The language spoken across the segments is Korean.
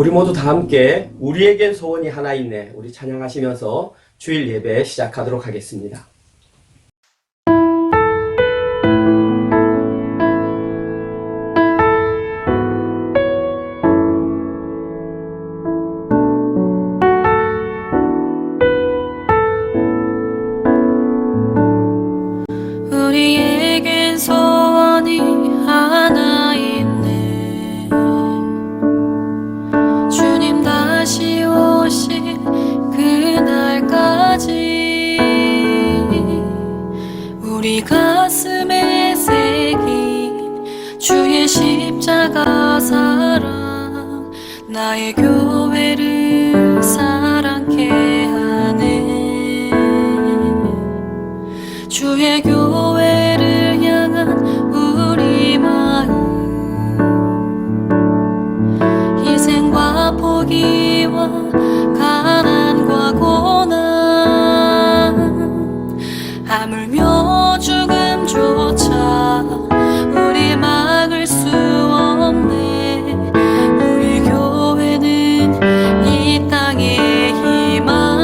우리 모두 다 함께 우리에겐 소원이 하나 있네, 우리 찬양하시면서 주일 예배 시작하도록 하겠습니다. 우리에겐 소원이 하나 있네. 주님 다시 오실 그날까지 우리 가슴에 새긴 주의 십자가 사랑, 나의 교회를 사랑케 하네. 주의 교회를 향한 우리 마음, 희생과 포기와 가난과 고난, 하물며 죽음조차 우리 막을 수 없네. 우리 교회는 이 땅의 희망,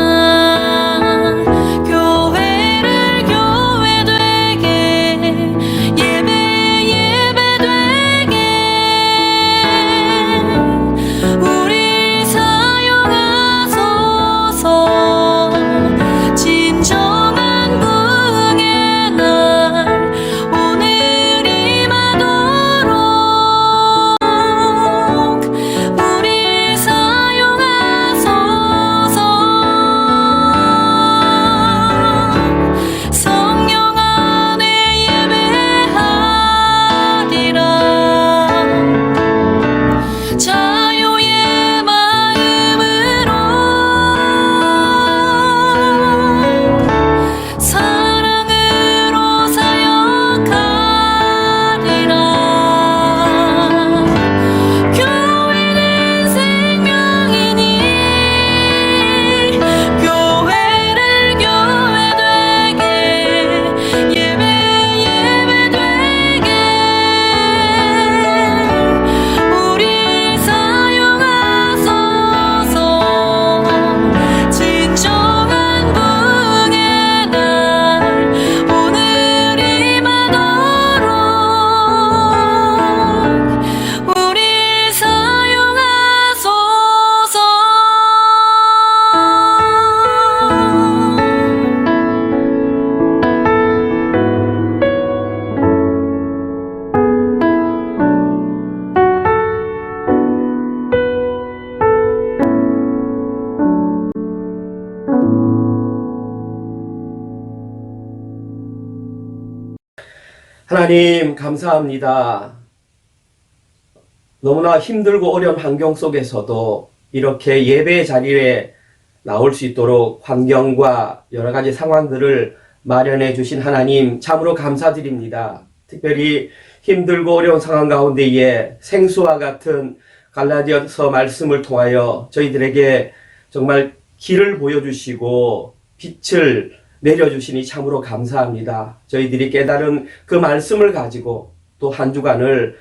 하나님 감사합니다. 너무나 힘들고 어려운 환경 속에서도 이렇게 예배 자리에 나올 수 있도록 환경과 여러 가지 상황들을 마련해 주신 하나님 참으로 감사드립니다. 특별히 힘들고 어려운 상황 가운데에 생수와 같은 갈라디아서 말씀을 통하여 저희들에게 정말 길을 보여주시고 빛을 내려주시니 참으로 감사합니다. 저희들이 깨달은 그 말씀을 가지고 또 한 주간을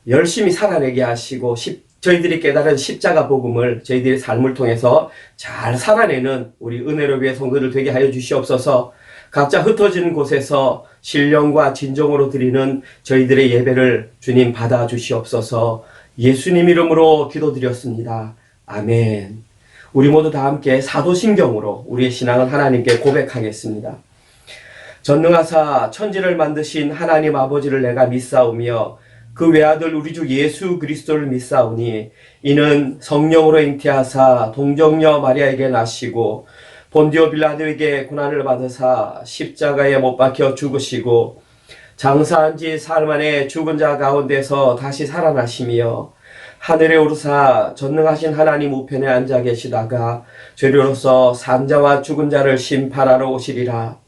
열심히 살아내게 하시고 저희들이 깨달은 십자가 복음을 저희들의 삶을 통해서 잘 살아내는 우리 은혜로 교회 성도들 되게 하여 주시옵소서. 각자 흩어진 곳에서 신령과 진정으로 드리는 저희들의 예배를 주님 받아 주시옵소서. 예수님 이름으로 기도드렸습니다. 아멘. 우리 모두 다 함께 사도신경으로 우리의 신앙을 하나님께 고백하겠습니다. 전능하사 천지를 만드신 하나님 아버지를 내가 믿사오며 그 외아들 우리 주 예수 그리스도를 믿사오니 이는 성령으로 잉태하사 동정녀 마리아에게 나시고 본디오 빌라도에게 고난을 받으사 십자가에 못 박혀 죽으시고 장사한 지 사흘 만에 죽은 자 가운데서 다시 살아나시며 하늘에 오르사 전능하신 하나님 우편에 앉아 계시다가 죄료로서 산자와 죽은 자를 심판하러 오시리라.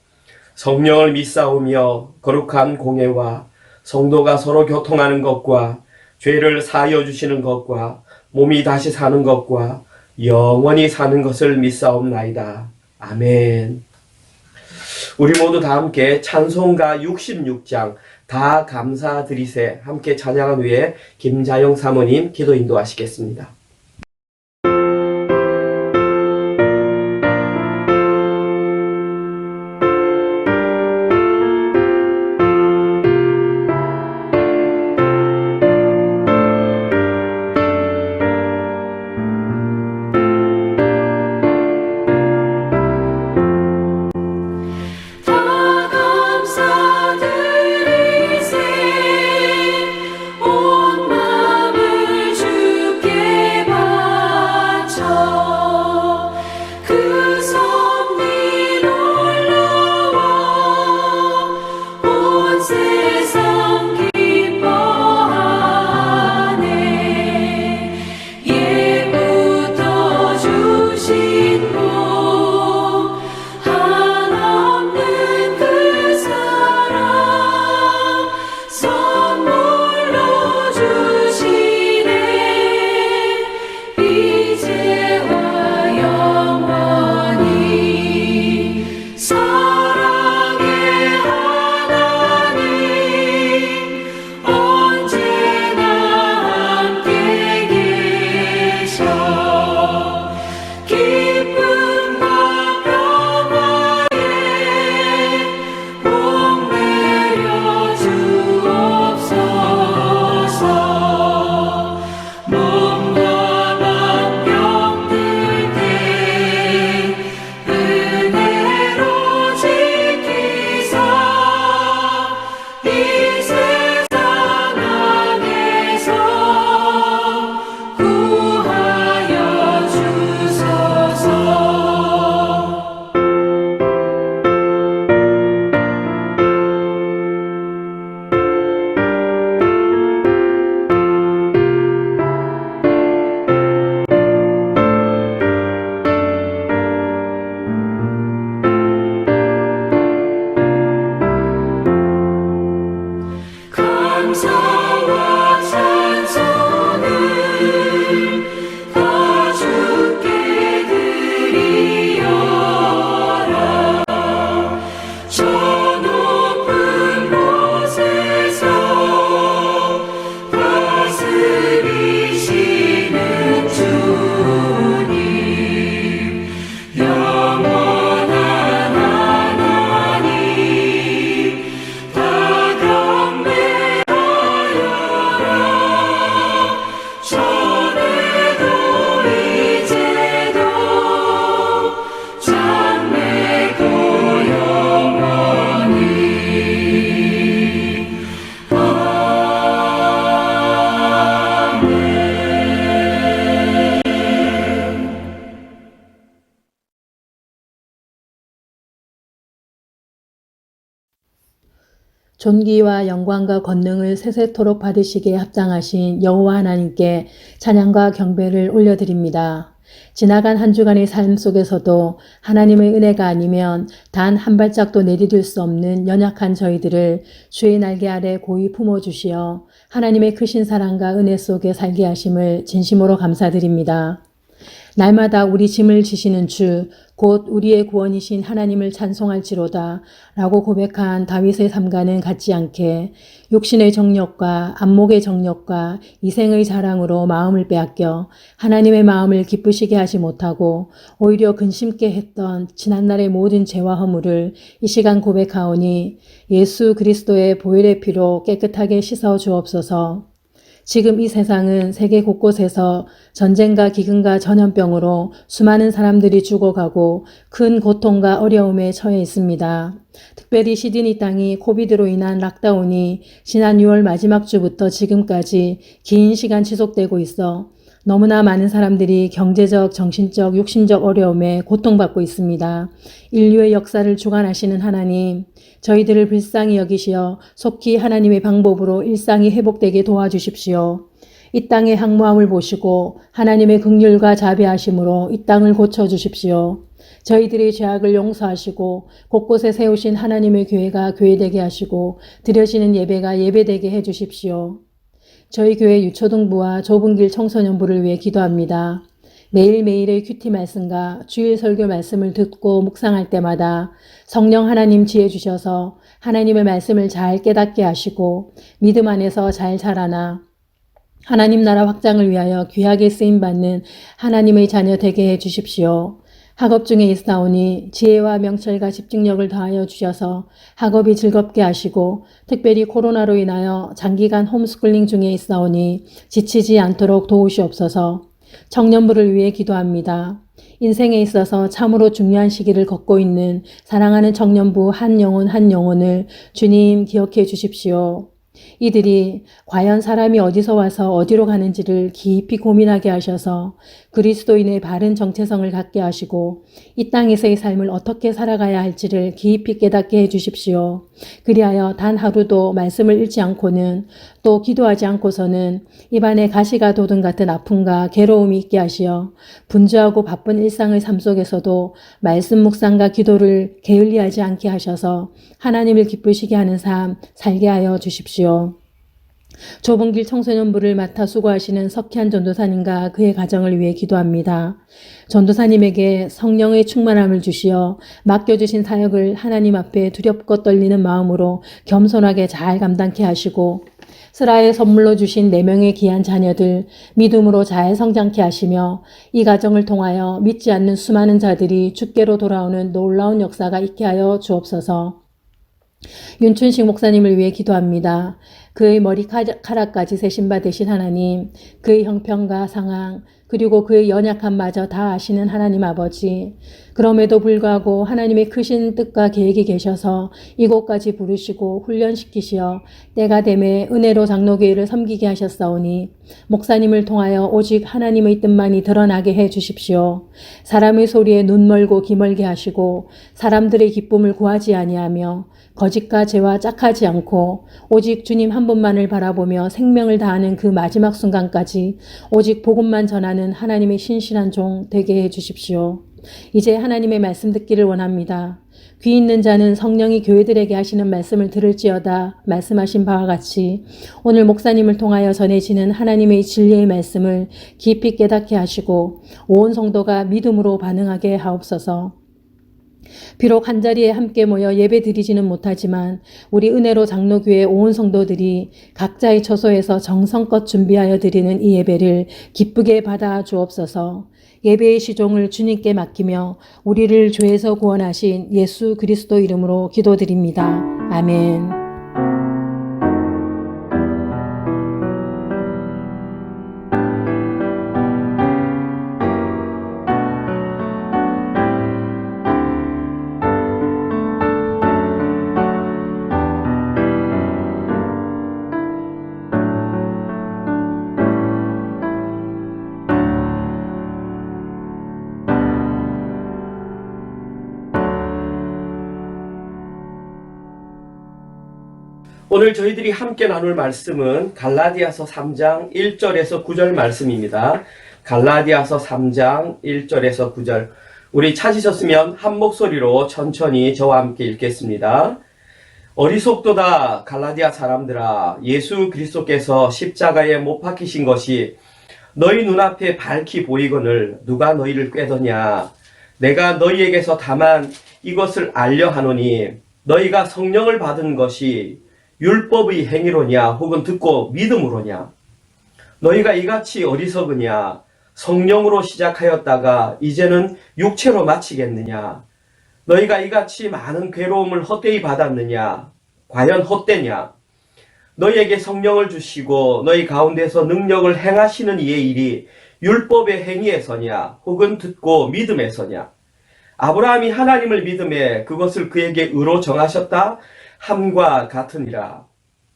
성령을 믿사오며 거룩한 공예와 성도가 서로 교통하는 것과 죄를 사하여 주시는 것과 몸이 다시 사는 것과 영원히 사는 것을 믿사옵나이다. 아멘. 우리 모두 다 함께 찬송가 66장 다 감사드리세 함께 찬양한 후에 김자영 사모님 기도 인도하시겠습니다. 존귀와 영광과 권능을 세세토록 받으시기에 합당하신 여호와 하나님께 찬양과 경배를 올려드립니다. 지나간 한 주간의 삶 속에서도 하나님의 은혜가 아니면 단 한 발짝도 내디딜 수 없는 연약한 저희들을 주의 날개 아래 고이 품어주시어 하나님의 크신 사랑과 은혜 속에 살게 하심을 진심으로 감사드립니다. 날마다 우리 짐을 지시는 주, 곧 우리의 구원이신 하나님을 찬송할지로다 라고 고백한 다윗의 삶과는 같지 않게 육신의 정욕과 안목의 정욕과 이생의 자랑으로 마음을 빼앗겨 하나님의 마음을 기쁘시게 하지 못하고 오히려 근심케 했던 지난날의 모든 죄와 허물을 이 시간 고백하오니 예수 그리스도의 보혈의 피로 깨끗하게 씻어 주옵소서. 지금 이 세상은 세계 곳곳에서 전쟁과 기근과 전염병으로 수많은 사람들이 죽어가고 큰 고통과 어려움에 처해 있습니다. 특별히 시드니 땅이 코비드로 인한 락다운이 지난 6월 마지막 주부터 지금까지 긴 시간 지속되고 있어 너무나 많은 사람들이 경제적, 정신적, 육신적 어려움에 고통받고 있습니다. 인류의 역사를 주관하시는 하나님, 저희들을 불쌍히 여기시어 속히 하나님의 방법으로 일상이 회복되게 도와주십시오. 이 땅의 항모함을 보시고 하나님의 긍휼과 자비하심으로 이 땅을 고쳐주십시오. 저희들의 죄악을 용서하시고 곳곳에 세우신 하나님의 교회가 교회되게 하시고 드려지는 예배가 예배되게 해주십시오. 저희 교회 유초등부와 좁은 길 청소년부를 위해 기도합니다. 매일매일의 큐티 말씀과 주일 설교 말씀을 듣고 묵상할 때마다 성령 하나님 지혜 주셔서 하나님의 말씀을 잘 깨닫게 하시고 믿음 안에서 잘 자라나 하나님 나라 확장을 위하여 귀하게 쓰임받는 하나님의 자녀 되게 해 주십시오. 학업 중에 있사오니 지혜와 명철과 집중력을 더하여 주셔서 학업이 즐겁게 하시고 특별히 코로나로 인하여 장기간 홈스쿨링 중에 있사오니 지치지 않도록 도우시옵소서. 청년부를 위해 기도합니다. 인생에 있어서 참으로 중요한 시기를 걷고 있는 사랑하는 청년부 한 영혼을 주님 기억해 주십시오. 이들이 과연 사람이 어디서 와서 어디로 가는지를 깊이 고민하게 하셔서 그리스도인의 바른 정체성을 갖게 하시고 이 땅에서의 삶을 어떻게 살아가야 할지를 깊이 깨닫게 해주십시오. 그리하여 단 하루도 말씀을 읽지 않고는 또 기도하지 않고서는 입안에 가시가 돋은 같은 아픔과 괴로움이 있게 하시어 분주하고 바쁜 일상의 삶 속에서도 말씀 묵상과 기도를 게을리하지 않게 하셔서 하나님을 기쁘시게 하는 삶 살게 하여 주십시오. 좁은 길 청소년부를 맡아 수고하시는 석희한 전도사님과 그의 가정을 위해 기도합니다. 전도사님에게 성령의 충만함을 주시어 맡겨주신 사역을 하나님 앞에 두렵고 떨리는 마음으로 겸손하게 잘 감당케 하시고 스라에 선물로 주신 4명의 귀한 자녀들 믿음으로 잘 성장케 하시며 이 가정을 통하여 믿지 않는 수많은 자들이 주께로 돌아오는 놀라운 역사가 있게 하여 주옵소서. 윤춘식 목사님을 위해 기도합니다. 그의 머리카락까지 세신 바 되신 하나님, 그의 형편과 상황, 그리고 그의 연약함마저 다 아시는 하나님 아버지, 그럼에도 불구하고 하나님의 크신 뜻과 계획이 계셔서 이곳까지 부르시고 훈련시키시어 때가 되매 은혜로 장로교회를 섬기게 하셨사오니 목사님을 통하여 오직 하나님의 뜻만이 드러나게 해 주십시오. 사람의 소리에 눈 멀고 귀 멀게 하시고 사람들의 기쁨을 구하지 아니하며 거짓과 죄와 짝하지 않고 오직 주님 한 분만을 바라보며 생명을 다하는 그 마지막 순간까지 오직 복음만 전하는 하나님의 신실한 종 되게 해 주십시오. 이제 하나님의 말씀 듣기를 원합니다. 귀 있는 자는 성령이 교회들에게 하시는 말씀을 들을지어다 말씀하신 바와 같이 오늘 목사님을 통하여 전해지는 하나님의 진리의 말씀을 깊이 깨닫게 하시고 온 성도가 믿음으로 반응하게 하옵소서. 비록 한자리에 함께 모여 예배 드리지는 못하지만 우리 은혜로 장로교회 온 성도들이 각자의 처소에서 정성껏 준비하여 드리는 이 예배를 기쁘게 받아 주옵소서. 예배의 시종을 주님께 맡기며 우리를 죄에서 구원하신 예수 그리스도 이름으로 기도드립니다. 아멘. 오늘 저희들이 함께 나눌 말씀은 갈라디아서 3장 1절에서 9절 말씀입니다. 갈라디아서 3장 1절에서 9절. 우리 찾으셨으면 한 목소리로 천천히 저와 함께 읽겠습니다. 어리석도다 갈라디아 사람들아, 예수 그리스도께서 십자가에 못 박히신 것이 너희 눈앞에 밝히 보이거늘 누가 너희를 꾀더냐. 내가 너희에게서 다만 이것을 알려 하노니 너희가 성령을 받은 것이 율법의 행위로냐 혹은 듣고 믿음으로냐. 너희가 이같이 어리석으냐. 성령으로 시작하였다가 이제는 육체로 마치겠느냐. 너희가 이같이 많은 괴로움을 헛되이 받았느냐. 과연 헛되냐. 너희에게 성령을 주시고 너희 가운데서 능력을 행하시는 이의 일이 율법의 행위에서냐 혹은 듣고 믿음에서냐. 아브라함이 하나님을 믿음에 그것을 그에게 의로 정하셨다 함과 같으니라.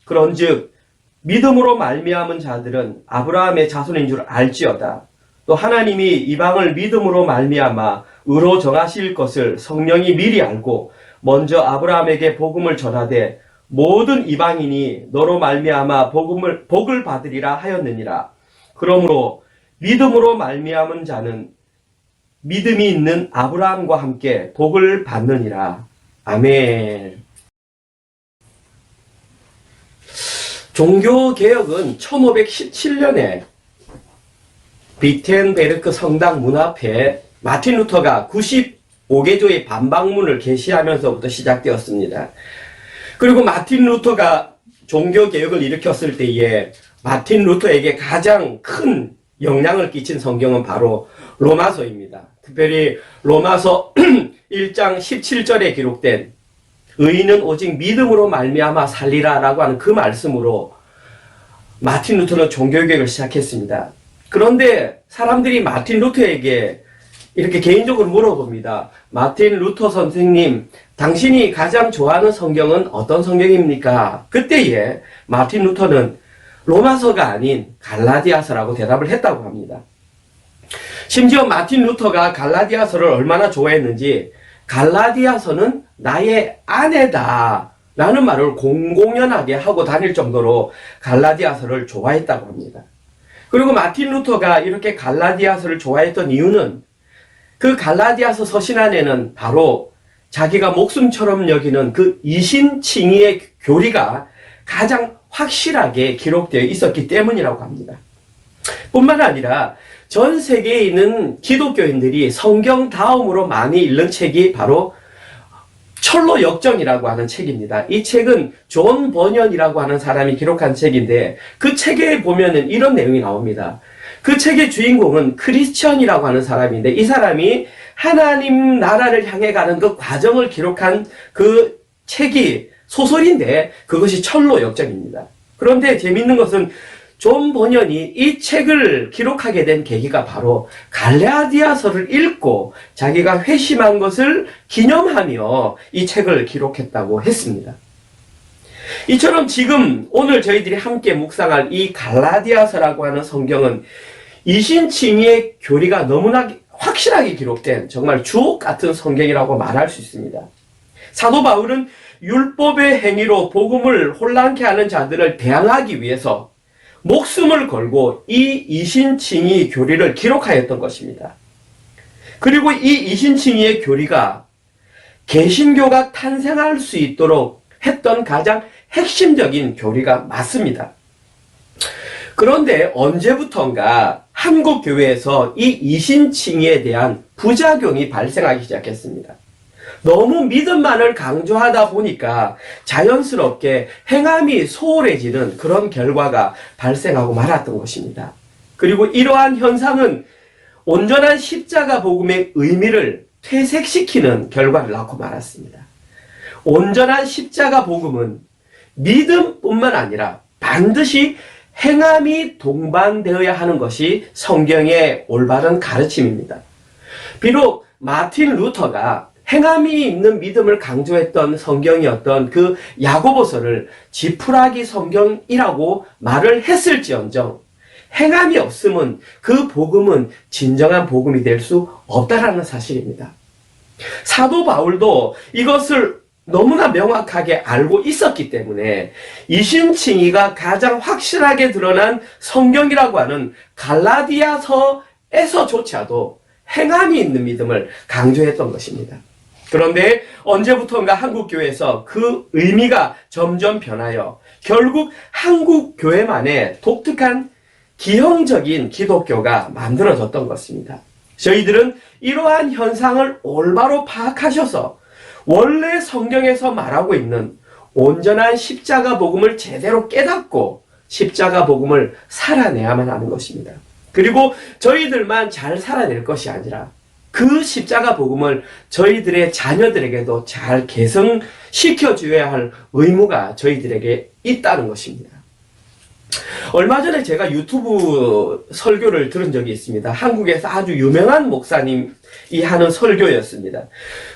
그런즉 믿음으로 말미암은 자들은 아브라함의 자손인 줄 알지어다. 또 하나님이 이방을 믿음으로 말미암아 의로 정하실 것을 성령이 미리 알고 먼저 아브라함에게 복음을 전하되 모든 이방인이 너로 말미암아 복을 받으리라 하였느니라. 그러므로 믿음으로 말미암은 자는 믿음이 있는 아브라함과 함께 복을 받느니라. 아멘. 종교개혁은 1517년에 비텐베르크 성당 문 앞에 마틴 루터가 95개조의 반박문을 게시하면서부터 시작되었습니다. 그리고 마틴 루터가 종교개혁을 일으켰을 때에 마틴 루터에게 가장 큰 영향을 끼친 성경은 바로 로마서입니다. 특별히 로마서 1장 17절에 기록된 의인은 오직 믿음으로 말미암아 살리라 라고 하는 그 말씀으로 마틴 루터는 종교개혁을 시작했습니다. 그런데 사람들이 마틴 루터에게 이렇게 개인적으로 물어봅니다. 마틴 루터 선생님, 당신이 가장 좋아하는 성경은 어떤 성경입니까? 그때에 마틴 루터는 로마서가 아닌 갈라디아서라고 대답을 했다고 합니다. 심지어 마틴 루터가 갈라디아서를 얼마나 좋아했는지 갈라디아서는 나의 아내다 라는 말을 공공연하게 하고 다닐 정도로 갈라디아서를 좋아했다고 합니다. 그리고 마틴 루터가 이렇게 갈라디아서를 좋아했던 이유는 그 갈라디아서 서신 안에는 바로 자기가 목숨처럼 여기는 그 이신칭의의 교리가 가장 확실하게 기록되어 있었기 때문이라고 합니다. 뿐만 아니라 전 세계에 있는 기독교인들이 성경 다음으로 많이 읽는 책이 바로 철로 역정이라고 하는 책입니다. 이 책은 존 버년이라고 하는 사람이 기록한 책인데 그 책에 보면은 이런 내용이 나옵니다. 그 책의 주인공은 크리스천이라고 하는 사람인데 이 사람이 하나님 나라를 향해 가는 그 과정을 기록한 그 책이 소설인데 그것이 철로 역정입니다. 그런데 재밌는 것은 존 버년이 이 책을 기록하게 된 계기가 바로 갈라디아서를 읽고 자기가 회심한 것을 기념하며 이 책을 기록했다고 했습니다. 이처럼 지금 오늘 저희들이 함께 묵상할 이 갈라디아서라고 하는 성경은 이신칭의의 교리가 너무나 확실하게 기록된 정말 주옥 같은 성경이라고 말할 수 있습니다. 사도 바울은 율법의 행위로 복음을 혼란케 하는 자들을 대항하기 위해서 목숨을 걸고 이 이신칭의 교리를 기록하였던 것입니다. 그리고 이 이신칭의의 교리가 개신교가 탄생할 수 있도록 했던 가장 핵심적인 교리가 맞습니다. 그런데 언제부턴가 한국 교회에서 이 이신칭의에 대한 부작용이 발생하기 시작했습니다. 너무 믿음만을 강조하다 보니까 자연스럽게 행함이 소홀해지는 그런 결과가 발생하고 말았던 것입니다. 그리고 이러한 현상은 온전한 십자가 복음의 의미를 퇴색시키는 결과를 낳고 말았습니다. 온전한 십자가 복음은 믿음뿐만 아니라 반드시 행함이 동반되어야 하는 것이 성경의 올바른 가르침입니다. 비록 마틴 루터가 행함이 있는 믿음을 강조했던 성경이었던 그 야고보서를 지푸라기 성경이라고 말을 했을지언정 행함이 없으면 그 복음은 진정한 복음이 될 수 없다라는 사실입니다. 사도 바울도 이것을 너무나 명확하게 알고 있었기 때문에 이신칭의가 가장 확실하게 드러난 성경이라고 하는 갈라디아서에서조차도 행함이 있는 믿음을 강조했던 것입니다. 그런데 언제부턴가 한국교회에서 그 의미가 점점 변하여 결국 한국교회만의 독특한 기형적인 기독교가 만들어졌던 것입니다. 저희들은 이러한 현상을 올바로 파악하셔서 원래 성경에서 말하고 있는 온전한 십자가 복음을 제대로 깨닫고 십자가 복음을 살아내야만 하는 것입니다. 그리고 저희들만 잘 살아낼 것이 아니라 그 십자가 복음을 저희들의 자녀들에게도 잘 계승시켜줘야 할 의무가 저희들에게 있다는 것입니다. 얼마 전에 제가 유튜브 설교를 들은 적이 있습니다. 한국에서 아주 유명한 목사님이 하는 설교였습니다.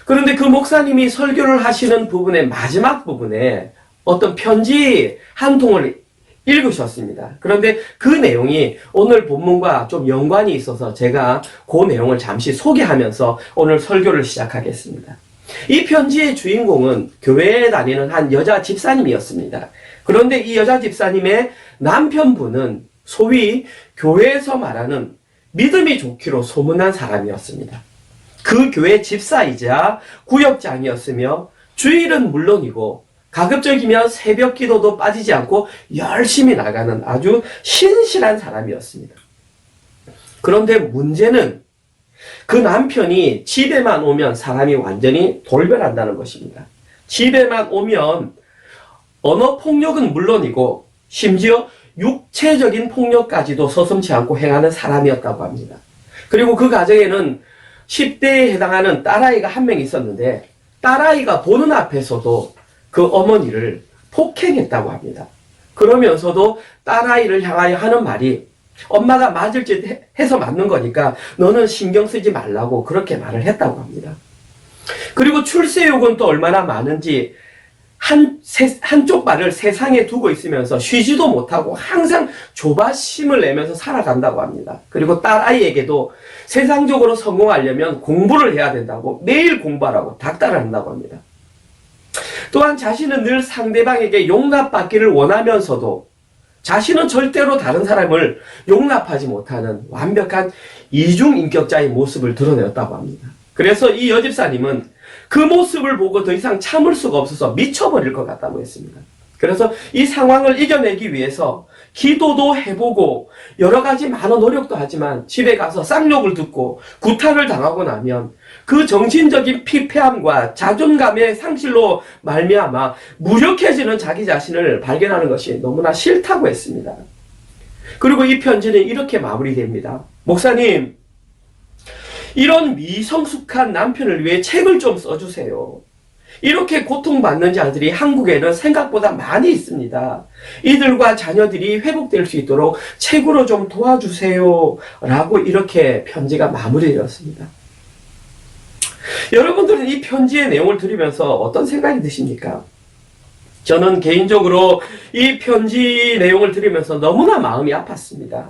그런데 그 목사님이 설교를 하시는 부분의 마지막 부분에 어떤 편지 한 통을 읽으셨습니다. 그런데 그 내용이 오늘 본문과 좀 연관이 있어서 제가 그 내용을 잠시 소개하면서 오늘 설교를 시작하겠습니다. 이 편지의 주인공은 교회에 다니는 한 여자 집사님이었습니다. 그런데 이 여자 집사님의 남편분은 소위 교회에서 말하는 믿음이 좋기로 소문난 사람이었습니다. 그 교회 집사이자 구역장이었으며 주일은 물론이고 가급적이면 새벽 기도도 빠지지 않고 열심히 나가는 아주 신실한 사람이었습니다. 그런데 문제는 그 남편이 집에만 오면 사람이 완전히 돌변한다는 것입니다. 집에만 오면 언어 폭력은 물론이고 심지어 육체적인 폭력까지도 서슴지 않고 행하는 사람이었다고 합니다. 그리고 그 가정에는 10대에 해당하는 딸아이가 한 명 있었는데 딸아이가 보는 앞에서도 그 어머니를 폭행했다고 합니다. 그러면서도 딸아이를 향하여 하는 말이 엄마가 맞을 짓 해서 맞는 거니까 너는 신경 쓰지 말라고 그렇게 말을 했다고 합니다. 그리고 출세욕은 또 얼마나 많은지 한쪽 발을 세상에 두고 있으면서 쉬지도 못하고 항상 조바심을 내면서 살아간다고 합니다. 그리고 딸아이에게도 세상적으로 성공하려면 공부를 해야 된다고 매일 공부하라고 닥달을 한다고 합니다. 또한 자신은 늘 상대방에게 용납받기를 원하면서도 자신은 절대로 다른 사람을 용납하지 못하는 완벽한 이중인격자의 모습을 드러내었다고 합니다. 그래서 이 여집사님은 그 모습을 보고 더 이상 참을 수가 없어서 미쳐버릴 것 같다고 했습니다. 그래서 이 상황을 이겨내기 위해서 기도도 해보고 여러 가지 많은 노력도 하지만 집에 가서 쌍욕을 듣고 구타를 당하고 나면 그 정신적인 피폐함과 자존감의 상실로 말미암아 무력해지는 자기 자신을 발견하는 것이 너무나 싫다고 했습니다. 그리고 이 편지는 이렇게 마무리됩니다. 목사님, 이런 미성숙한 남편을 위해 책을 좀 써주세요. 이렇게 고통받는 자들이 한국에는 생각보다 많이 있습니다. 이들과 자녀들이 회복될 수 있도록 책으로 좀 도와주세요. 라고 이렇게 편지가 마무리되었습니다. 여러분들은 이 편지의 내용을 들으면서 어떤 생각이 드십니까? 저는 개인적으로 이 편지 내용을 들으면서 너무나 마음이 아팠습니다.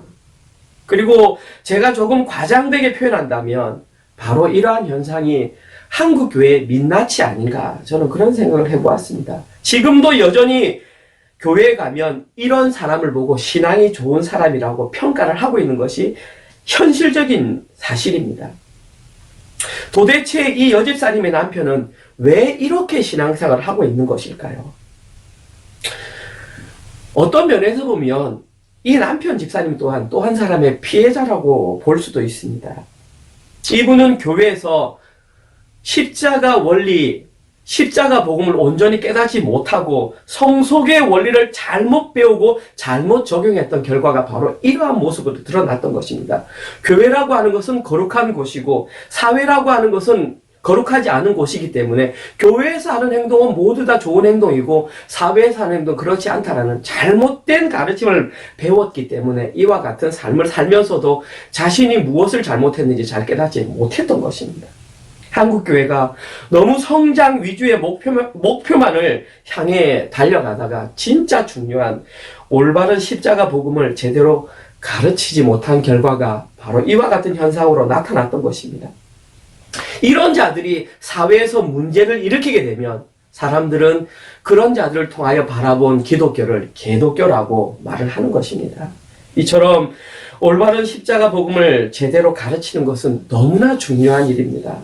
그리고 제가 조금 과장되게 표현한다면 바로 이러한 현상이 한국교회의 민낯이 아닌가, 저는 그런 생각을 해보았습니다. 지금도 여전히 교회에 가면 이런 사람을 보고 신앙이 좋은 사람이라고 평가를 하고 있는 것이 현실적인 사실입니다. 도대체 이 여집사님의 남편은 왜 이렇게 신앙생활을 하고 있는 것일까요? 어떤 면에서 보면 이 남편 집사님 또한 또 한 사람의 피해자라고 볼 수도 있습니다. 이분은 교회에서 십자가 원리, 십자가 복음을 온전히 깨닫지 못하고 성속의 원리를 잘못 배우고 잘못 적용했던 결과가 바로 이러한 모습으로 드러났던 것입니다. 교회라고 하는 것은 거룩한 곳이고 사회라고 하는 것은 거룩하지 않은 곳이기 때문에 교회에서 하는 행동은 모두 다 좋은 행동이고 사회에서 하는 행동은 그렇지 않다라는 잘못된 가르침을 배웠기 때문에 이와 같은 삶을 살면서도 자신이 무엇을 잘못했는지 잘 깨닫지 못했던 것입니다. 한국교회가 너무 성장 위주의 목표만을 향해 달려가다가 진짜 중요한 올바른 십자가 복음을 제대로 가르치지 못한 결과가 바로 이와 같은 현상으로 나타났던 것입니다. 이런 자들이 사회에서 문제를 일으키게 되면 사람들은 그런 자들을 통하여 바라본 기독교를 개독교라고 말을 하는 것입니다. 이처럼 올바른 십자가 복음을 제대로 가르치는 것은 너무나 중요한 일입니다.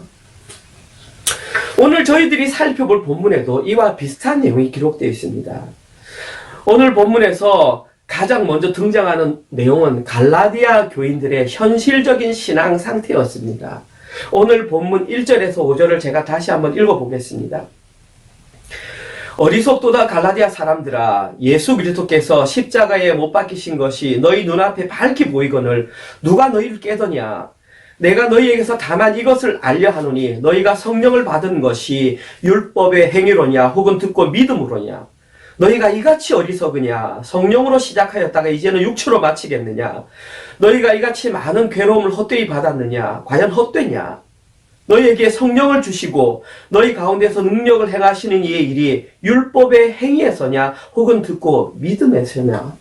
오늘 저희들이 살펴볼 본문에도 이와 비슷한 내용이 기록되어 있습니다. 오늘 본문에서 가장 먼저 등장하는 내용은 갈라디아 교인들의 현실적인 신앙 상태였습니다. 오늘 본문 1절에서 5절을 제가 다시 한번 읽어보겠습니다. 어리석도다 갈라디아 사람들아, 예수 그리스도께서 십자가에 못 박히신 것이 너희 눈앞에 밝히 보이거늘 누가 너희를 깨더냐? 내가 너희에게서 다만 이것을 알려 하노니 너희가 성령을 받은 것이 율법의 행위로냐 혹은 듣고 믿음으로냐? 너희가 이같이 어리석으냐? 성령으로 시작하였다가 이제는 육체로 마치겠느냐? 너희가 이같이 많은 괴로움을 헛되이 받았느냐? 과연 헛되냐? 너희에게 성령을 주시고 너희 가운데서 능력을 행하시는 이의 일이 율법의 행위에서냐 혹은 듣고 믿음에서냐?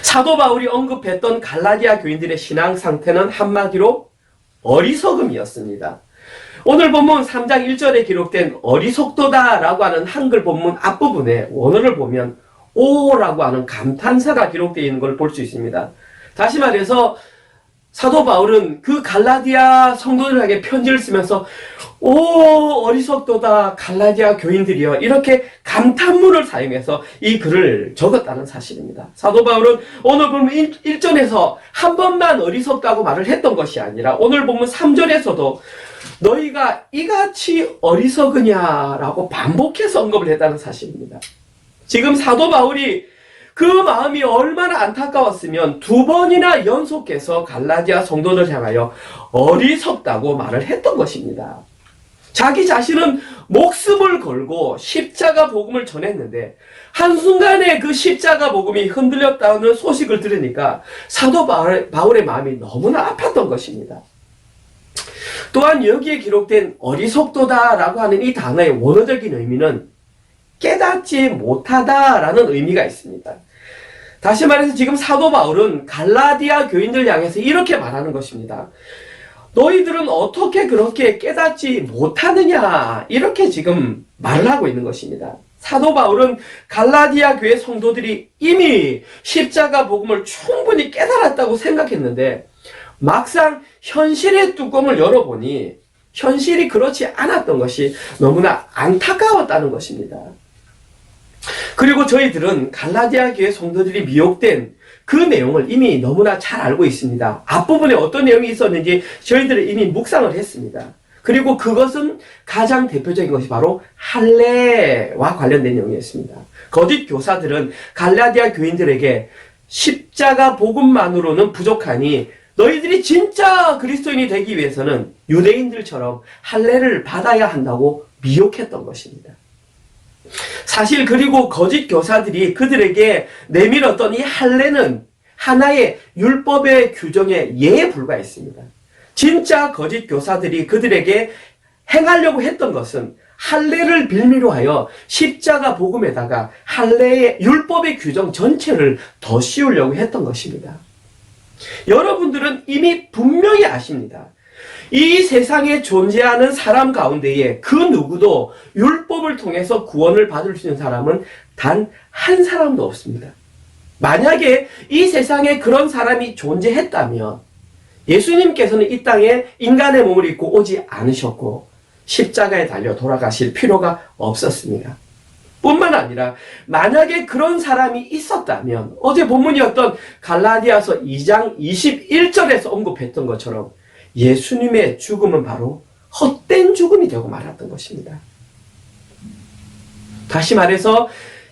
사도 바울이 언급했던 갈라디아 교인들의 신앙 상태는 한마디로 어리석음이었습니다. 오늘 본문 3장 1절에 기록된 어리석도다 라고 하는 한글 본문 앞부분에 원어를 보면 오라고 하는 감탄사가 기록되어 있는 걸 볼 수 있습니다. 다시 말해서 사도 바울은 그 갈라디아 성도들에게 편지를 쓰면서 오 어리석도다 갈라디아 교인들이여 이렇게 감탄문을 사용해서 이 글을 적었다는 사실입니다. 사도 바울은 오늘 본문 1절에서 한 번만 어리석다고 말을 했던 것이 아니라 오늘 본문 3절에서도 너희가 이같이 어리석으냐라고 반복해서 언급을 했다는 사실입니다. 지금 사도 바울이 그 마음이 얼마나 안타까웠으면 두 번이나 연속해서 갈라디아 성도를 향하여 어리석다고 말을 했던 것입니다. 자기 자신은 목숨을 걸고 십자가 복음을 전했는데 한순간에 그 십자가 복음이 흔들렸다는 소식을 들으니까 사도 바울의 마음이 너무나 아팠던 것입니다. 또한 여기에 기록된 어리석도다라고 하는 이 단어의 원어적인 의미는 깨닫지 못하다라는 의미가 있습니다. 다시 말해서 지금 사도 바울은 갈라디아 교인들 향해서 이렇게 말하는 것입니다. 너희들은 어떻게 그렇게 깨닫지 못하느냐 이렇게 지금 말을 하고 있는 것입니다. 사도 바울은 갈라디아 교회 성도들이 이미 십자가 복음을 충분히 깨달았다고 생각했는데 막상 현실의 뚜껑을 열어보니 현실이 그렇지 않았던 것이 너무나 안타까웠다는 것입니다. 그리고 저희들은 갈라디아 교회 성도들이 미혹된 그 내용을 이미 너무나 잘 알고 있습니다. 앞부분에 어떤 내용이 있었는지 저희들은 이미 묵상을 했습니다. 그리고 그것은 가장 대표적인 것이 바로 할례와 관련된 내용이었습니다. 거짓 교사들은 갈라디아 교인들에게 십자가 복음만으로는 부족하니 너희들이 진짜 그리스도인이 되기 위해서는 유대인들처럼 할례를 받아야 한다고 미혹했던 것입니다. 사실 그리고 거짓 교사들이 그들에게 내밀었던 이 할례는 하나의 율법의 규정의 예에 불과했습니다. 진짜 거짓 교사들이 그들에게 행하려고 했던 것은 할례를 빌미로 하여 십자가 복음에다가 할례의 율법의 규정 전체를 더 씌우려고 했던 것입니다. 여러분들은 이미 분명히 아십니다. 이 세상에 존재하는 사람 가운데에 그 누구도 율법을 통해서 구원을 받을 수 있는 사람은 단 한 사람도 없습니다. 만약에 이 세상에 그런 사람이 존재했다면 예수님께서는 이 땅에 인간의 몸을 입고 오지 않으셨고 십자가에 달려 돌아가실 필요가 없었습니다. 뿐만 아니라 만약에 그런 사람이 있었다면 어제 본문이었던 갈라디아서 2장 21절에서 언급했던 것처럼 예수님의 죽음은 바로 헛된 죽음이 되고 말았던 것입니다. 다시 말해서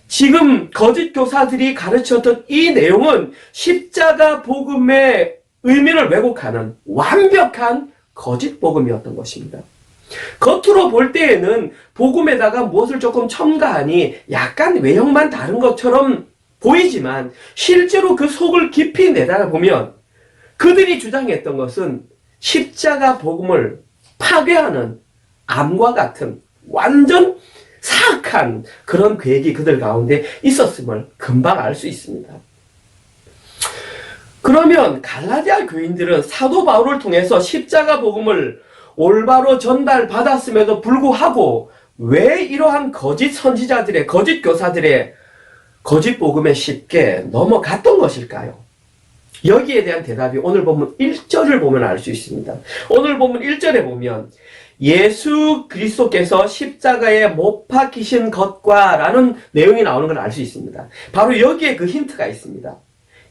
지금 거짓 교사들이 가르쳤던 이 내용은 십자가 복음의 의미를 왜곡하는 완벽한 거짓 복음이었던 것입니다. 겉으로 볼 때에는 복음에다가 무엇을 조금 첨가하니 약간 외형만 다른 것처럼 보이지만 실제로 그 속을 깊이 내다보면 그들이 주장했던 것은 십자가 복음을 파괴하는 암과 같은 완전 사악한 그런 계획이 그들 가운데 있었음을 금방 알 수 있습니다. 그러면 갈라디아 교인들은 사도 바울을 통해서 십자가 복음을 올바로 전달받았음에도 불구하고 왜 이러한 거짓 선지자들의, 거짓 교사들의 거짓 복음에 쉽게 넘어갔던 것일까요? 여기에 대한 대답이 오늘 본문 1절을 보면 알 수 있습니다. 오늘 본문 1절에 보면 예수 그리스도께서 십자가에 못 박히신 것과 라는 내용이 나오는 걸 알 수 있습니다. 바로 여기에 그 힌트가 있습니다.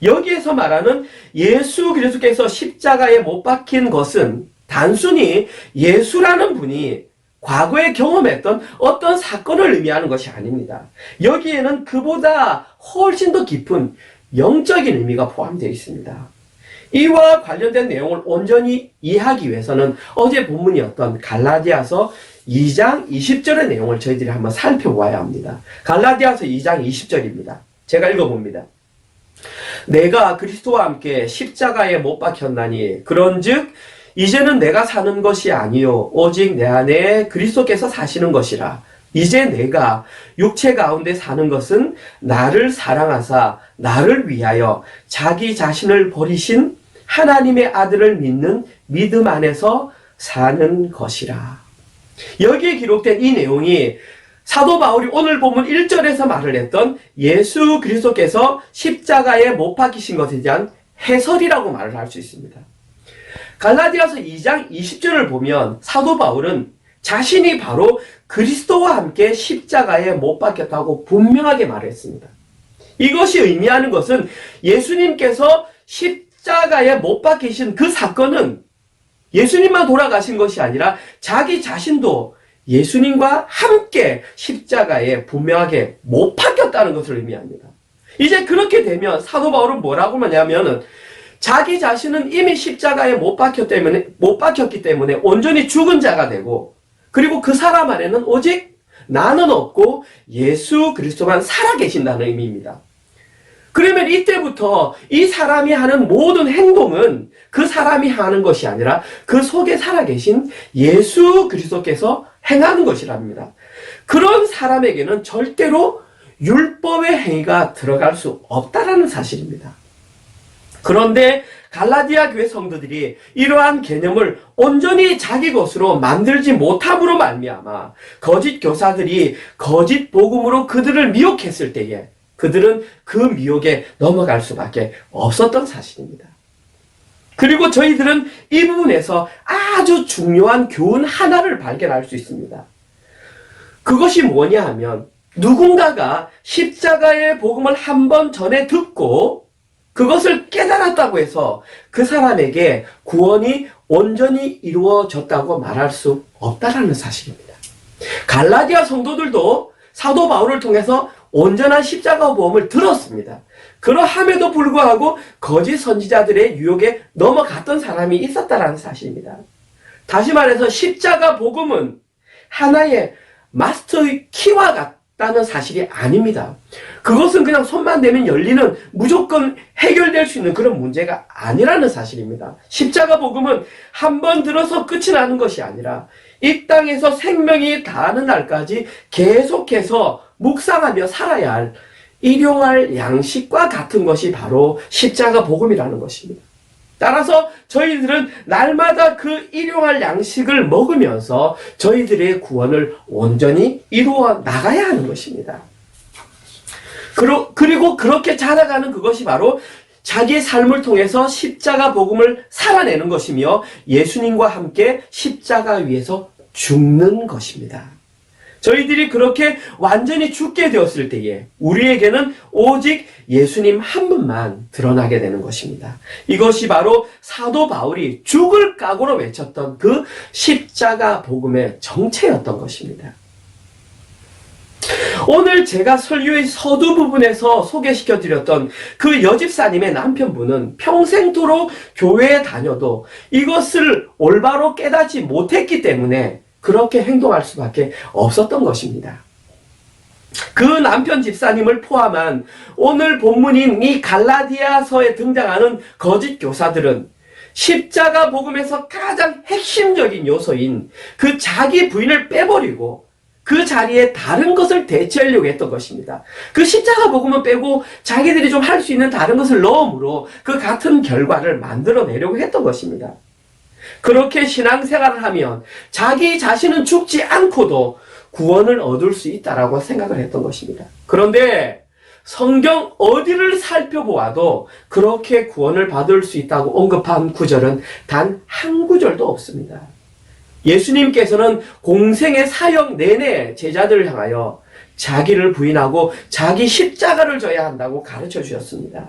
여기에서 말하는 예수 그리스도께서 십자가에 못 박힌 것은 단순히 예수라는 분이 과거에 경험했던 어떤 사건을 의미하는 것이 아닙니다. 여기에는 그보다 훨씬 더 깊은 영적인 의미가 포함되어 있습니다. 이와 관련된 내용을 온전히 이해하기 위해서는 어제 본문이었던 갈라디아서 2장 20절의 내용을 저희들이 한번 살펴보아야 합니다. 갈라디아서 2장 20절입니다. 제가 읽어봅니다. 내가 그리스도와 함께 십자가에 못 박혔나니 그런즉 이제는 내가 사는 것이 아니요 오직 내 안에 그리스도께서 사시는 것이라. 이제 내가 육체 가운데 사는 것은 나를 사랑하사 나를 위하여 자기 자신을 버리신 하나님의 아들을 믿는 믿음 안에서 사는 것이라. 여기에 기록된 이 내용이 사도 바울이 오늘 본문 1절에서 말을 했던 예수 그리스도께서 십자가에 못 박히신 것에 대한 해설이라고 말을 할 수 있습니다. 갈라디아서 2장 20절을 보면 사도 바울은 자신이 바로 그리스도와 함께 십자가에 못 박혔다고 분명하게 말했습니다. 이것이 의미하는 것은 예수님께서 십자가에 못 박히신 그 사건은 예수님만 돌아가신 것이 아니라 자기 자신도 예수님과 함께 십자가에 분명하게 못 박혔다는 것을 의미합니다. 이제 그렇게 되면 사도 바울은 뭐라고 하냐면은 자기 자신은 이미 십자가에 못 박혔기 때문에 온전히 죽은 자가 되고, 그리고 그 사람 안에는 오직 나는 없고 예수 그리스도만 살아계신다는 의미입니다. 그러면 이때부터 이 사람이 하는 모든 행동은 그 사람이 하는 것이 아니라 그 속에 살아계신 예수 그리스도께서 행하는 것이랍니다. 그런 사람에게는 절대로 율법의 행위가 들어갈 수 없다라는 사실입니다. 그런데 갈라디아 교회 성도들이 이러한 개념을 온전히 자기 것으로 만들지 못함으로 말미암아 거짓 교사들이 거짓 복음으로 그들을 미혹했을 때에 그들은 그 미혹에 넘어갈 수밖에 없었던 사실입니다. 그리고 저희들은 이 부분에서 아주 중요한 교훈 하나를 발견할 수 있습니다. 그것이 뭐냐 하면 누군가가 십자가의 복음을 한 번 전에 듣고 그것을 깨달았다고 해서 그 사람에게 구원이 온전히 이루어졌다고 말할 수 없다는 사실입니다. 갈라디아 성도들도 사도 바울을 통해서 온전한 십자가 복음을 들었습니다. 그러함에도 불구하고 거짓 선지자들의 유혹에 넘어갔던 사람이 있었다는 사실입니다. 다시 말해서 십자가 복음은 하나의 마스터 키와 같다는 사실이 아닙니다. 그것은 그냥 손만 대면 열리는 무조건 해결될 수 있는 그런 문제가 아니라는 사실입니다. 십자가 복음은 한 번 들어서 끝이 나는 것이 아니라 이 땅에서 생명이 다하는 날까지 계속해서 묵상하며 살아야 할 일용할 양식과 같은 것이 바로 십자가 복음이라는 것입니다. 따라서 저희들은 날마다 그 일용할 양식을 먹으면서 저희들의 구원을 온전히 이루어 나가야 하는 것입니다. 그리고 그렇게 자라가는 그것이 바로 자기의 삶을 통해서 십자가 복음을 살아내는 것이며 예수님과 함께 십자가 위에서 죽는 것입니다. 저희들이 그렇게 완전히 죽게 되었을 때에 우리에게는 오직 예수님 한 분만 드러나게 되는 것입니다. 이것이 바로 사도 바울이 죽을 각오로 외쳤던 그 십자가 복음의 정체였던 것입니다. 오늘 제가 설교의 서두 부분에서 소개시켜드렸던 그 여집사님의 남편분은 평생토록 교회에 다녀도 이것을 올바로 깨닫지 못했기 때문에 그렇게 행동할 수밖에 없었던 것입니다. 그 남편 집사님을 포함한 오늘 본문인 이 갈라디아서에 등장하는 거짓 교사들은 십자가 복음에서 가장 핵심적인 요소인 그 자기 부인을 빼버리고 그 자리에 다른 것을 대체하려고 했던 것입니다. 그 십자가 복음은 빼고 자기들이 좀 할 수 있는 다른 것을 넣음으로 그 같은 결과를 만들어내려고 했던 것입니다. 그렇게 신앙생활을 하면 자기 자신은 죽지 않고도 구원을 얻을 수 있다라고 생각을 했던 것입니다. 그런데 성경 어디를 살펴보아도 그렇게 구원을 받을 수 있다고 언급한 구절은 단 한 구절도 없습니다. 예수님께서는 공생의 사역 내내 제자들을 향하여 자기를 부인하고 자기 십자가를 져야 한다고 가르쳐 주셨습니다.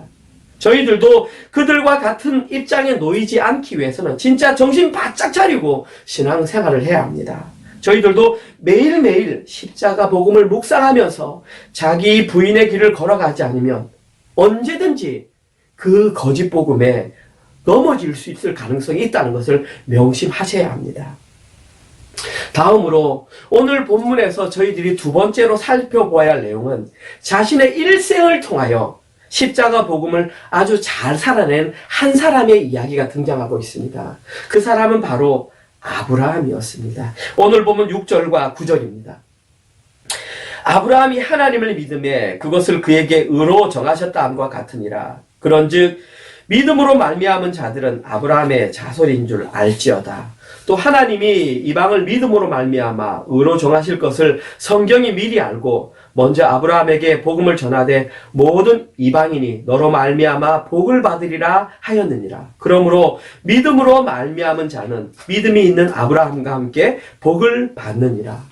저희들도 그들과 같은 입장에 놓이지 않기 위해서는 진짜 정신 바짝 차리고 신앙생활을 해야 합니다. 저희들도 매일매일 십자가 복음을 묵상하면서 자기 부인의 길을 걸어가지 않으면 언제든지 그 거짓 복음에 넘어질 수 있을 가능성이 있다는 것을 명심하셔야 합니다. 다음으로 오늘 본문에서 저희들이 두 번째로 살펴보아야 할 내용은 자신의 일생을 통하여 십자가 복음을 아주 잘 살아낸 한 사람의 이야기가 등장하고 있습니다. 그 사람은 바로 아브라함이었습니다. 오늘 보면 6절과 9절입니다. 아브라함이 하나님을 믿음에 그것을 그에게 의로 정하셨다 함과 같으니라. 그런즉 믿음으로 말미암은 자들은 아브라함의 자손인 줄 알지어다. 또 하나님이 이방을 믿음으로 말미암아 의로 정하실 것을 성경이 미리 알고 먼저 아브라함에게 복음을 전하되 모든 이방인이 너로 말미암아 복을 받으리라 하였느니라. 그러므로 믿음으로 말미암은 자는 믿음이 있는 아브라함과 함께 복을 받느니라.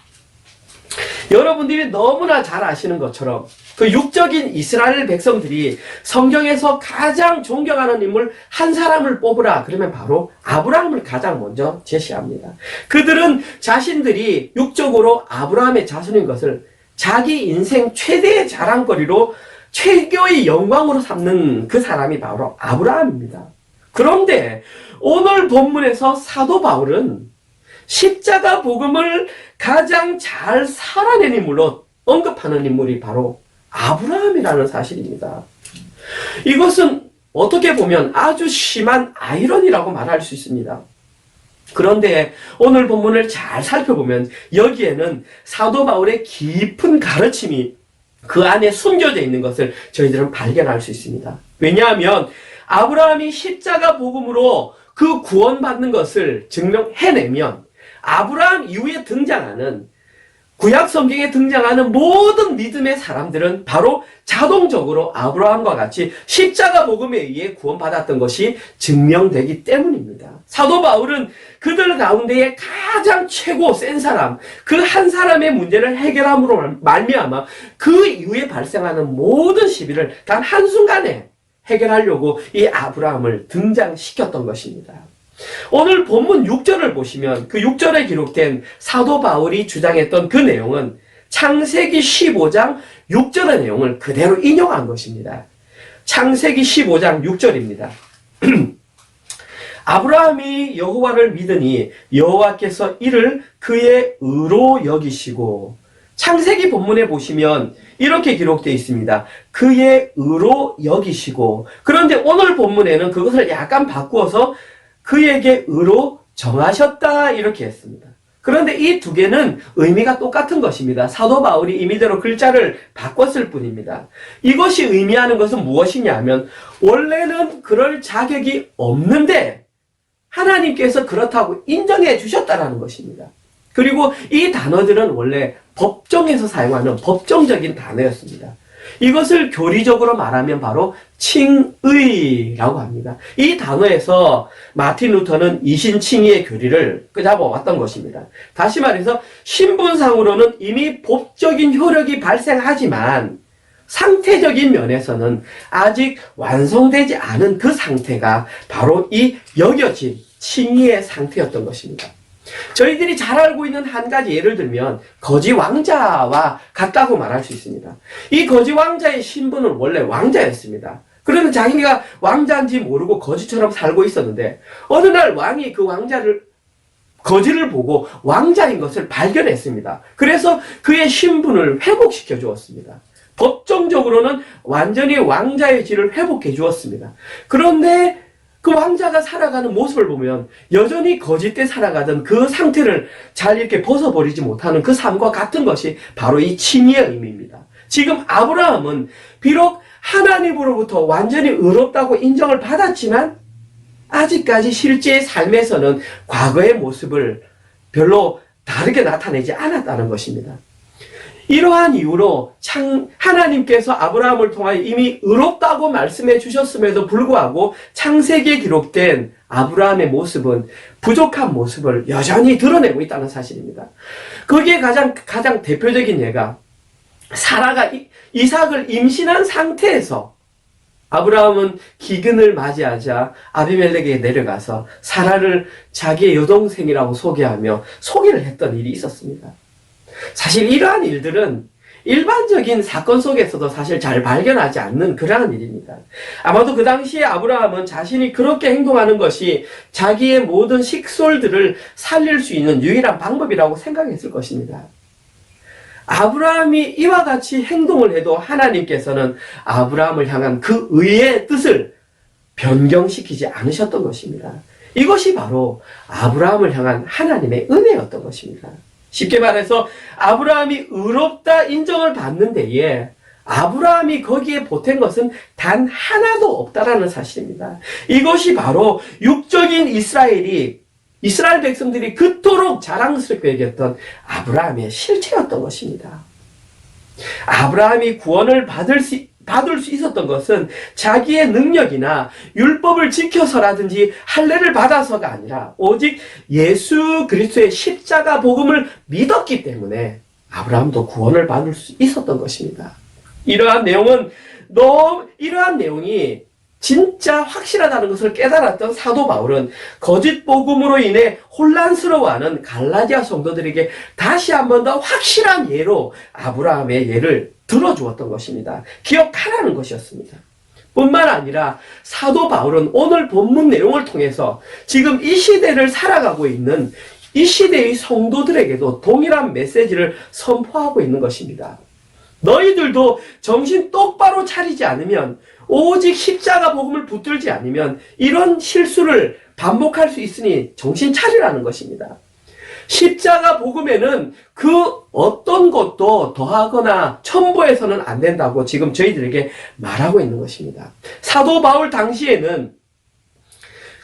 여러분들이 너무나 잘 아시는 것처럼 그 육적인 이스라엘 백성들이 성경에서 가장 존경하는 인물 한 사람을 뽑으라 그러면 바로 아브라함을 가장 먼저 제시합니다. 그들은 자신들이 육적으로 아브라함의 자손인 것을 자기 인생 최대의 자랑거리로 최고의 영광으로 삼는 그 사람이 바로 아브라함입니다. 그런데 오늘 본문에서 사도 바울은 십자가 복음을 가장 잘 살아낸 인물로 언급하는 인물이 바로 아브라함이라는 사실입니다. 이것은 어떻게 보면 아주 심한 아이러니라고 말할 수 있습니다. 그런데 오늘 본문을 잘 살펴보면 여기에는 사도 바울의 깊은 가르침이 그 안에 숨겨져 있는 것을 저희들은 발견할 수 있습니다. 왜냐하면 아브라함이 십자가 복음으로 그 구원받는 것을 증명해내면 아브라함 이후에 등장하는 구약 성경에 등장하는 모든 믿음의 사람들은 바로 자동적으로 아브라함과 같이 십자가 복음에 의해 구원받았던 것이 증명되기 때문입니다. 사도 바울은 그들 가운데에 가장 최고 센 사람, 그 한 사람의 문제를 해결함으로 말미암아 그 이후에 발생하는 모든 시비를 단 한순간에 해결하려고 이 아브라함을 등장시켰던 것입니다. 오늘 본문 6절을 보시면 그 6절에 기록된 사도 바울이 주장했던 그 내용은 창세기 15장 6절의 내용을 그대로 인용한 것입니다. 창세기 15장 6절입니다. 아브라함이 여호와를 믿으니 여호와께서 이를 그의 의로 여기시고, 창세기 본문에 보시면 이렇게 기록되어 있습니다. 그의 의로 여기시고, 그런데 오늘 본문에는 그것을 약간 바꾸어서 그에게 의로 정하셨다 이렇게 했습니다. 그런데 이 두 개는 의미가 똑같은 것입니다. 사도 바울이 임의대로 글자를 바꿨을 뿐입니다. 이것이 의미하는 것은 무엇이냐 하면 원래는 그럴 자격이 없는데 하나님께서 그렇다고 인정해 주셨다는 것입니다. 그리고 이 단어들은 원래 법정에서 사용하는 법정적인 단어였습니다. 이것을 교리적으로 말하면 바로 칭의라고 합니다. 이 단어에서 마틴 루터는 이신칭의의 교리를 끄잡아왔던 것입니다. 다시 말해서 신분상으로는 이미 법적인 효력이 발생하지만 상태적인 면에서는 아직 완성되지 않은 그 상태가 바로 이 여겨진 칭의의 상태였던 것입니다. 저희들이 잘 알고 있는 한 가지 예를 들면 거지 왕자와 같다고 말할 수 있습니다. 이 거지 왕자의 신분은 원래 왕자였습니다. 그러면 자기가 왕자인지 모르고 거지처럼 살고 있었는데 어느 날 왕이 그 거지를 보고 왕자인 것을 발견했습니다. 그래서 그의 신분을 회복시켜 주었습니다. 법정적으로는 완전히 왕자의 질을 회복해 주었습니다. 그런데 그 왕자가 살아가는 모습을 보면 여전히 거지 때 살아가던 그 상태를 잘 이렇게 벗어버리지 못하는 그 삶과 같은 것이 바로 이 칭의의 의미입니다. 지금 아브라함은 비록 하나님으로부터 완전히 의롭다고 인정을 받았지만 아직까지 실제의 삶에서는 과거의 모습을 별로 다르게 나타내지 않았다는 것입니다. 이러한 이유로 하나님께서 아브라함을 통하여 이미 의롭다고 말씀해 주셨음에도 불구하고 창세기에 기록된 아브라함의 모습은 부족한 모습을 여전히 드러내고 있다는 사실입니다. 거기에 가장 대표적인 예가 사라가 이삭을 임신한 상태에서 아브라함은 기근을 맞이하자 아비멜렉에게 내려가서 사라를 자기의 여동생이라고 소개하며 소개를 했던 일이 있었습니다. 사실 이러한 일들은 일반적인 사건 속에서도 사실 잘 발견하지 않는 그러한 일입니다. 아마도 그 당시에 아브라함은 자신이 그렇게 행동하는 것이 자기의 모든 식솔들을 살릴 수 있는 유일한 방법이라고 생각했을 것입니다. 아브라함이 이와 같이 행동을 해도 하나님께서는 아브라함을 향한 그 의의 뜻을 변경시키지 않으셨던 것입니다. 이것이 바로 아브라함을 향한 하나님의 은혜였던 것입니다. 쉽게 말해서 아브라함이 의롭다 인정을 받는 데에 아브라함이 거기에 보탠 것은 단 하나도 없다라는 사실입니다. 이것이 바로 육적인 이스라엘 백성들이 그토록 자랑스럽게 여겼던 아브라함의 실체였던 것입니다. 아브라함이 구원을 받을 수 있었던 것은 자기의 능력이나 율법을 지켜서라든지 할례를 받아서가 아니라 오직 예수 그리스도의 십자가 복음을 믿었기 때문에 아브라함도 구원을 받을 수 있었던 것입니다. 이러한 내용이 진짜 확실하다는 것을 깨달았던 사도 바울은 거짓 복음으로 인해 혼란스러워하는 갈라디아 성도들에게 다시 한 번 더 확실한 예로 아브라함의 예를 들어주었던 것입니다. 기억하라는 것이었습니다. 뿐만 아니라 사도 바울은 오늘 본문 내용을 통해서 지금 이 시대를 살아가고 있는 이 시대의 성도들에게도 동일한 메시지를 선포하고 있는 것입니다. 너희들도 정신 똑바로 차리지 않으면, 오직 십자가 복음을 붙들지 않으면 이런 실수를 반복할 수 있으니 정신 차리라는 것입니다. 십자가 복음에는 그 어떤 것도 더하거나 첨부해서는 안 된다고 지금 저희들에게 말하고 있는 것입니다. 사도 바울 당시에는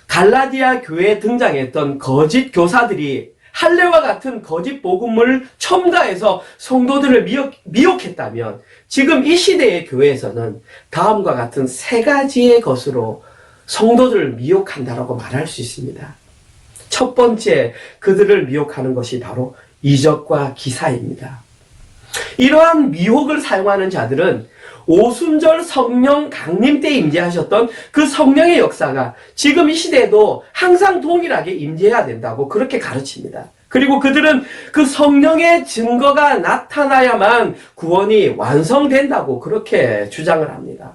갈라디아 교회에 등장했던 거짓 교사들이 할례와 같은 거짓 복음을 첨가해서 성도들을 미혹했다면 지금 이 시대의 교회에서는 다음과 같은 세 가지의 것으로 성도들을 미혹한다라고 말할 수 있습니다. 첫 번째, 그들을 미혹하는 것이 바로 이적과 기사입니다. 이러한 미혹을 사용하는 자들은 오순절 성령 강림 때 임재하셨던 그 성령의 역사가 지금 이 시대에도 항상 동일하게 임재해야 된다고 그렇게 가르칩니다. 그리고 그들은 그 성령의 증거가 나타나야만 구원이 완성된다고 그렇게 주장을 합니다.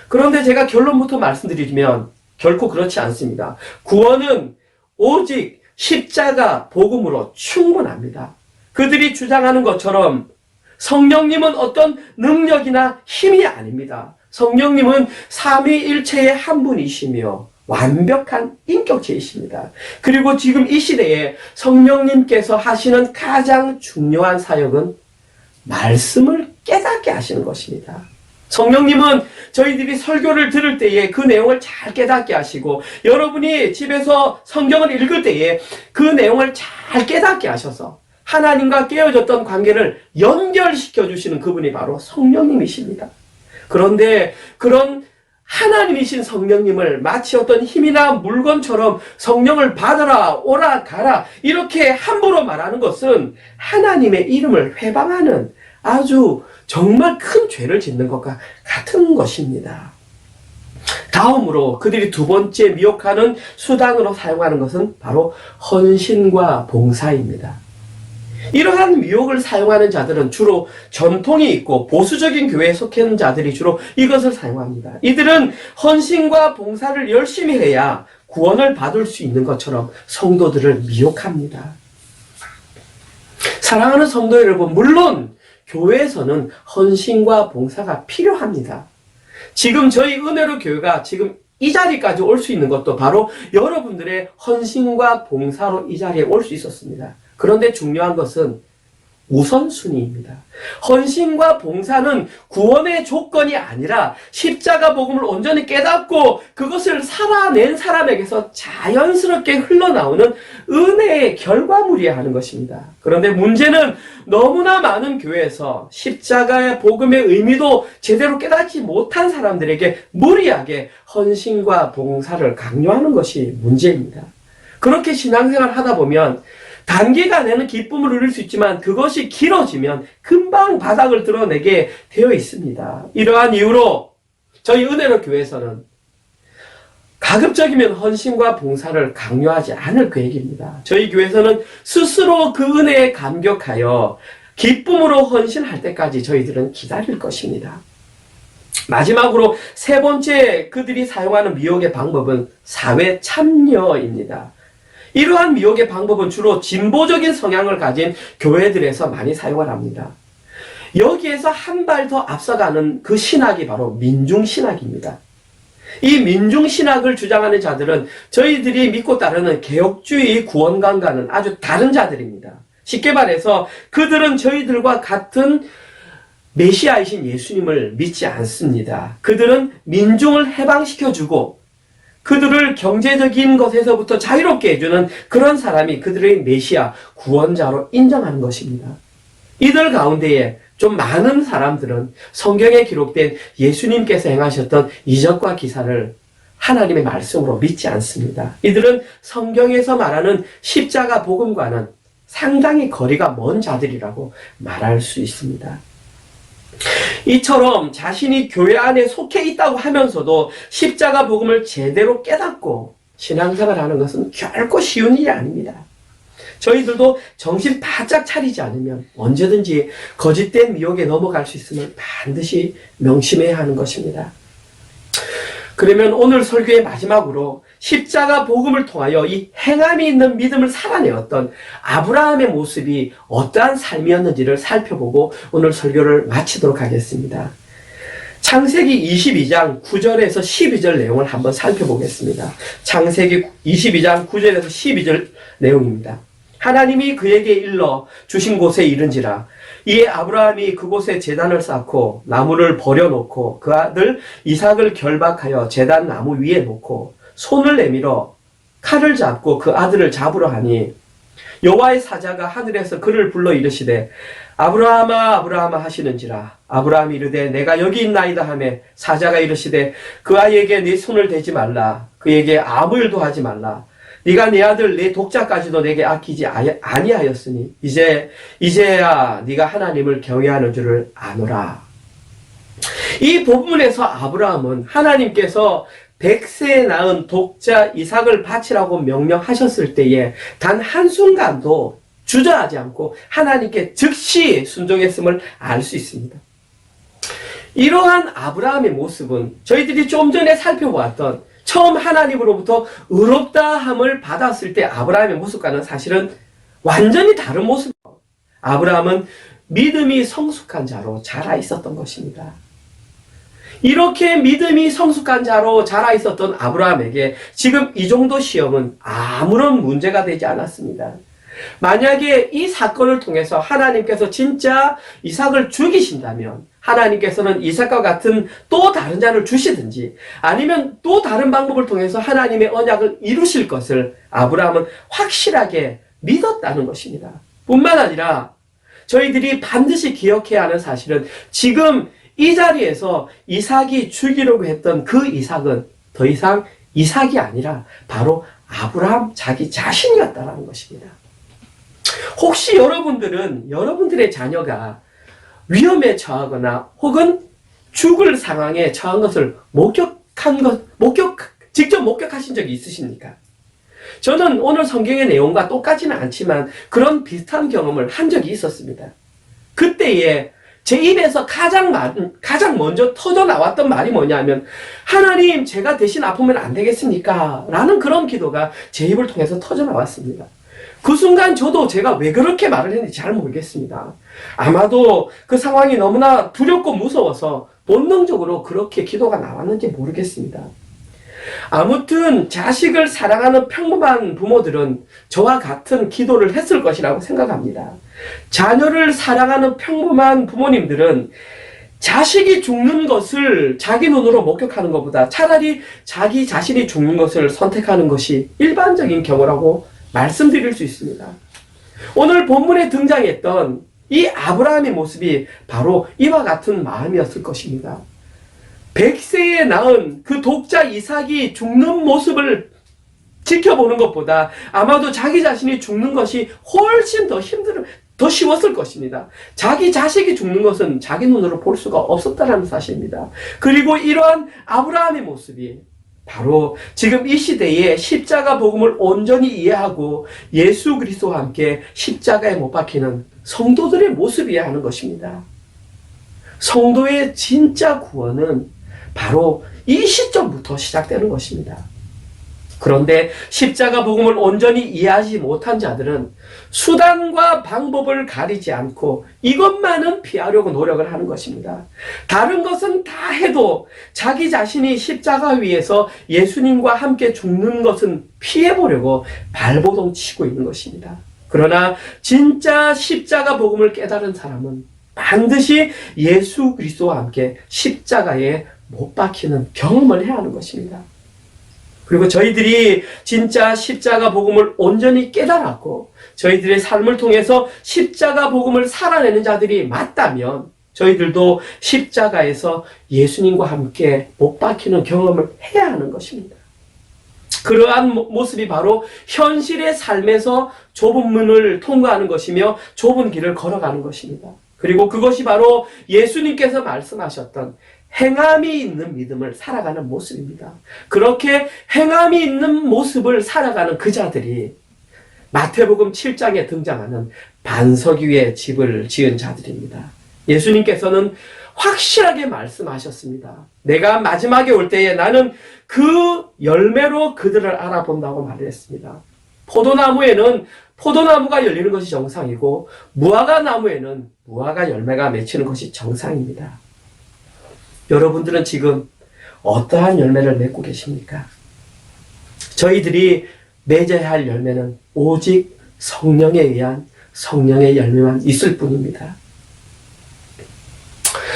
그런데 제가 결론부터 말씀드리면 결코 그렇지 않습니다. 구원은 오직 십자가 복음으로 충분합니다. 그들이 주장하는 것처럼 성령님은 어떤 능력이나 힘이 아닙니다. 성령님은 삼위일체의 한 분이시며 완벽한 인격체이십니다. 그리고 지금 이 시대에 성령님께서 하시는 가장 중요한 사역은 말씀을 깨닫게 하시는 것입니다. 성령님은 저희들이 설교를 들을 때에 그 내용을 잘 깨닫게 하시고, 여러분이 집에서 성경을 읽을 때에 그 내용을 잘 깨닫게 하셔서 하나님과 깨어졌던 관계를 연결시켜 주시는 그분이 바로 성령님이십니다. 그런데 그런 하나님이신 성령님을 마치 어떤 힘이나 물건처럼 성령을 받아라, 오라, 가라 이렇게 함부로 말하는 것은 하나님의 이름을 회방하는 아주 정말 큰 죄를 짓는 것과 같은 것입니다. 다음으로 그들이 두 번째 미혹하는 수단으로 사용하는 것은 바로 헌신과 봉사입니다. 이러한 미혹을 사용하는 자들은 주로 전통이 있고 보수적인 교회에 속해 있는 자들이 주로 이것을 사용합니다. 이들은 헌신과 봉사를 열심히 해야 구원을 받을 수 있는 것처럼 성도들을 미혹합니다. 사랑하는 성도 여러분, 물론 교회에서는 헌신과 봉사가 필요합니다. 지금 저희 은혜로 교회가 지금 이 자리까지 올 수 있는 것도 바로 여러분들의 헌신과 봉사로 이 자리에 올 수 있었습니다. 그런데 중요한 것은 우선순위입니다. 헌신과 봉사는 구원의 조건이 아니라 십자가 복음을 온전히 깨닫고 그것을 살아낸 사람에게서 자연스럽게 흘러나오는 은혜의 결과물이어야 하는 것입니다. 그런데 문제는 너무나 많은 교회에서 십자가의 복음의 의미도 제대로 깨닫지 못한 사람들에게 무리하게 헌신과 봉사를 강요하는 것이 문제입니다. 그렇게 신앙생활을 하다 보면 단기간에는 기쁨을 누릴 수 있지만 그것이 길어지면 금방 바닥을 드러내게 되어 있습니다. 이러한 이유로 저희 은혜로 교회에서는 가급적이면 헌신과 봉사를 강요하지 않을 계획입니다. 저희 교회에서는 스스로 그 은혜에 감격하여 기쁨으로 헌신할 때까지 저희들은 기다릴 것입니다. 마지막으로 세 번째 그들이 사용하는 미혹의 방법은 사회 참여입니다. 이러한 미혹의 방법은 주로 진보적인 성향을 가진 교회들에서 많이 사용을 합니다. 여기에서 한 발 더 앞서가는 그 신학이 바로 민중신학입니다. 이 민중신학을 주장하는 자들은 저희들이 믿고 따르는 개혁주의 구원관과는 아주 다른 자들입니다. 쉽게 말해서 그들은 저희들과 같은 메시아이신 예수님을 믿지 않습니다. 그들은 민중을 해방시켜주고 그들을 경제적인 것에서부터 자유롭게 해주는 그런 사람이 그들의 메시아 구원자로 인정하는 것입니다. 이들 가운데에 좀 많은 사람들은 성경에 기록된 예수님께서 행하셨던 이적과 기사를 하나님의 말씀으로 믿지 않습니다. 이들은 성경에서 말하는 십자가 복음과는 상당히 거리가 먼 자들이라고 말할 수 있습니다. 이처럼 자신이 교회 안에 속해 있다고 하면서도 십자가 복음을 제대로 깨닫고 신앙생활을 하는 것은 결코 쉬운 일이 아닙니다. 저희들도 정신 바짝 차리지 않으면 언제든지 거짓된 미혹에 넘어갈 수 있음을 반드시 명심해야 하는 것입니다. 그러면 오늘 설교의 마지막으로 십자가 복음을 통하여 이 행함이 있는 믿음을 살아내었던 아브라함의 모습이 어떠한 삶이었는지를 살펴보고 오늘 설교를 마치도록 하겠습니다. 창세기 22장 9절에서 12절 내용을 한번 살펴보겠습니다. 창세기 22장 9절에서 12절 내용입니다. 하나님이 그에게 일러 주신 곳에 이른지라 이에 아브라함이 그곳에 제단을 쌓고 나무를 버려놓고 그 아들 이삭을 결박하여 제단 나무 위에 놓고 손을 내밀어 칼을 잡고 그 아들을 잡으러 하니 여호와의 사자가 하늘에서 그를 불러 이르시되 아브라함아 아브라함아 하시는지라 아브라함이 이르되 내가 여기 있나이다 하매 사자가 이르시되 그 아이에게 네 손을 대지 말라 그에게 아무 일도 하지 말라 네가 네 아들 네 독자까지도 내게 아끼지 아니하였으니 이제야 네가 하나님을 경외하는 줄을 아노라. 이 본문에서 아브라함은 하나님께서 100세에 낳은 독자 이삭을 바치라고 명령하셨을 때에 단 한순간도 주저하지 않고 하나님께 즉시 순종했음을 알 수 있습니다. 이러한 아브라함의 모습은 저희들이 좀 전에 살펴보았던 처음 하나님으로부터 의롭다함을 받았을 때 아브라함의 모습과는 사실은 완전히 다른 모습이에요. 아브라함은 믿음이 성숙한 자로 자라 있었던 것입니다. 이렇게 믿음이 성숙한 자로 자라 있었던 아브라함에게 지금 이 정도 시험은 아무런 문제가 되지 않았습니다. 만약에 이 사건을 통해서 하나님께서 진짜 이삭을 죽이신다면 하나님께서는 이삭과 같은 또 다른 자를 주시든지 아니면 또 다른 방법을 통해서 하나님의 언약을 이루실 것을 아브라함은 확실하게 믿었다는 것입니다. 뿐만 아니라 저희들이 반드시 기억해야 하는 사실은 지금 이 자리에서 이삭이 죽이려고 했던 그 이삭은 더 이상 이삭이 아니라 바로 아브라함 자기 자신이었다는 것입니다. 혹시 여러분들은 여러분들의 자녀가 위험에 처하거나 혹은 죽을 상황에 처한 것을 직접 목격하신 적이 있으십니까? 저는 오늘 성경의 내용과 똑같지는 않지만 그런 비슷한 경험을 한 적이 있었습니다. 그때에 제 입에서 가장 먼저 터져 나왔던 말이 뭐냐면 하나님 제가 대신 아프면 안 되겠습니까? 라는 그런 기도가 제 입을 통해서 터져 나왔습니다. 그 순간 저도 제가 왜 그렇게 말을 했는지 잘 모르겠습니다. 아마도 그 상황이 너무나 두렵고 무서워서 본능적으로 그렇게 기도가 나왔는지 모르겠습니다. 아무튼 자식을 사랑하는 평범한 부모들은 저와 같은 기도를 했을 것이라고 생각합니다. 자녀를 사랑하는 평범한 부모님들은 자식이 죽는 것을 자기 눈으로 목격하는 것보다 차라리 자기 자신이 죽는 것을 선택하는 것이 일반적인 경우라고 말씀드릴 수 있습니다. 오늘 본문에 등장했던 이 아브라함의 모습이 바로 이와 같은 마음이었을 것입니다. 100세에 낳은 그 독자 이삭이 죽는 모습을 지켜보는 것보다 아마도 자기 자신이 죽는 것이 훨씬 더 쉬웠을 것입니다. 자기 자식이 죽는 것은 자기 눈으로 볼 수가 없었다는 사실입니다. 그리고 이러한 아브라함의 모습이 바로 지금 이 시대에 십자가 복음을 온전히 이해하고 예수 그리스도와 함께 십자가에 못 박히는 성도들의 모습이어야 하는 것입니다. 성도의 진짜 구원은 바로 이 시점부터 시작되는 것입니다. 그런데 십자가 복음을 온전히 이해하지 못한 자들은 수단과 방법을 가리지 않고 이것만은 피하려고 노력을 하는 것입니다. 다른 것은 다 해도 자기 자신이 십자가 위에서 예수님과 함께 죽는 것은 피해보려고 발버둥 치고 있는 것입니다. 그러나 진짜 십자가 복음을 깨달은 사람은 반드시 예수 그리스도와 함께 십자가에 못 박히는 경험을 해야 하는 것입니다. 그리고 저희들이 진짜 십자가 복음을 온전히 깨달았고 저희들의 삶을 통해서 십자가 복음을 살아내는 자들이 맞다면 저희들도 십자가에서 예수님과 함께 못 박히는 경험을 해야 하는 것입니다. 그러한 모습이 바로 현실의 삶에서 좁은 문을 통과하는 것이며 좁은 길을 걸어가는 것입니다. 그리고 그것이 바로 예수님께서 말씀하셨던 행함이 있는 믿음을 살아가는 모습입니다. 그렇게 행함이 있는 모습을 살아가는 그 자들이 마태복음 7장에 등장하는 반석 위에 집을 지은 자들입니다. 예수님께서는 확실하게 말씀하셨습니다. 내가 마지막에 올 때에 나는 그 열매로 그들을 알아본다고 말을 했습니다. 포도나무에는 포도나무가 열리는 것이 정상이고 무화과 나무에는 무화과 열매가 맺히는 것이 정상입니다. 여러분들은 지금 어떠한 열매를 맺고 계십니까? 저희들이 맺어야 할 열매는 오직 성령에 의한 성령의 열매만 있을 뿐입니다.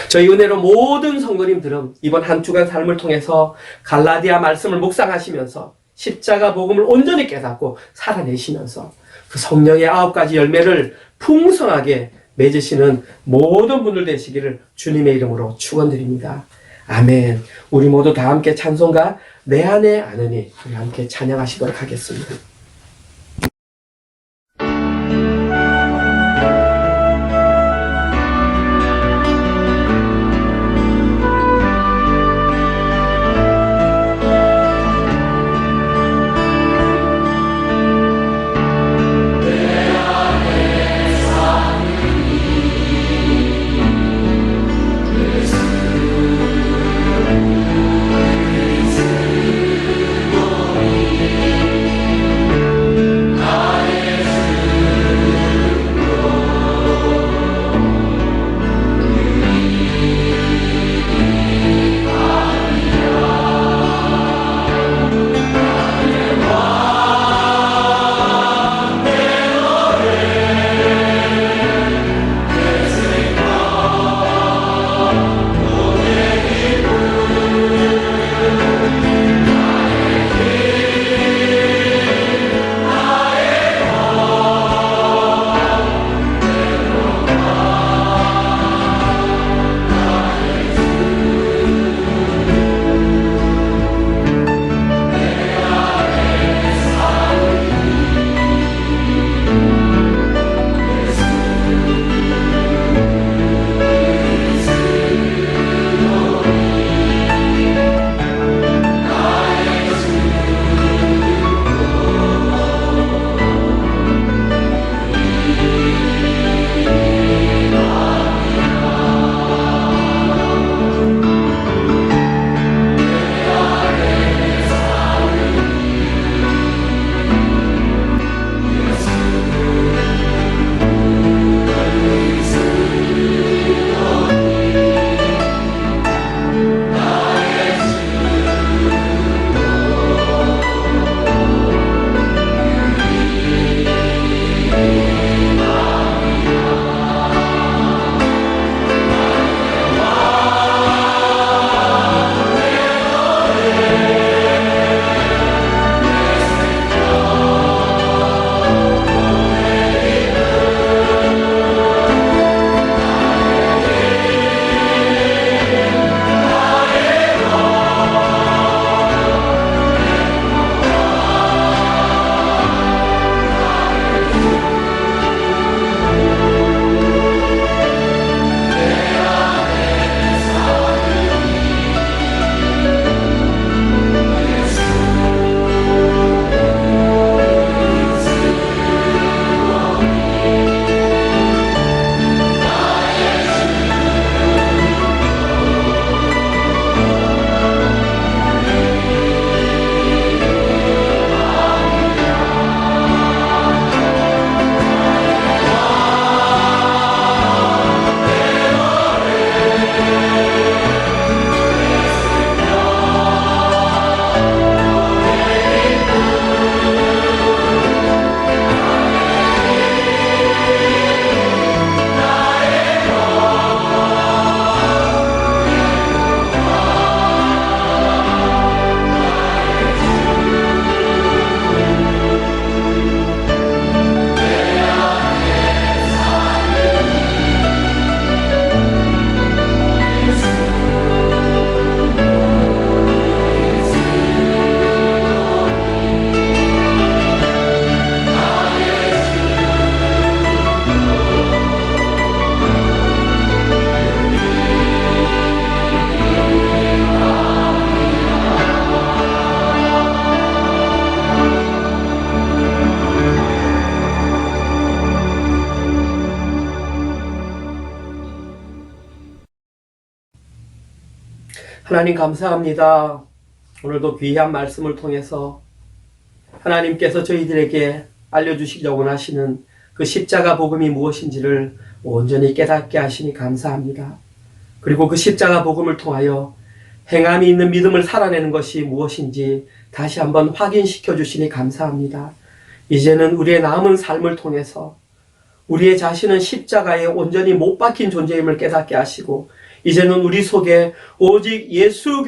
저희 은혜로 모든 성도님들은 이번 한 주간 삶을 통해서 갈라디아 말씀을 묵상하시면서 십자가 복음을 온전히 깨닫고 살아내시면서 그 성령의 9가지 열매를 풍성하게 맺으시는 모든 분들 되시기를 주님의 이름으로 축원드립니다. 아멘. 우리 모두 다 함께 찬송가 내 안에 아느니 우리 함께 찬양하시도록 하겠습니다. 하나님 감사합니다. 오늘도 귀한 말씀을 통해서 하나님께서 저희들에게 알려주시려고 하시는 그 십자가 복음이 무엇인지를 온전히 깨닫게 하시니 감사합니다. 그리고 그 십자가 복음을 통하여 행함이 있는 믿음을 살아내는 것이 무엇인지 다시 한번 확인시켜 주시니 감사합니다. 이제는 우리의 남은 삶을 통해서 우리의 자신은 십자가에 온전히 못 박힌 존재임을 깨닫게 하시고, 이제는 우리 속에 오직 예수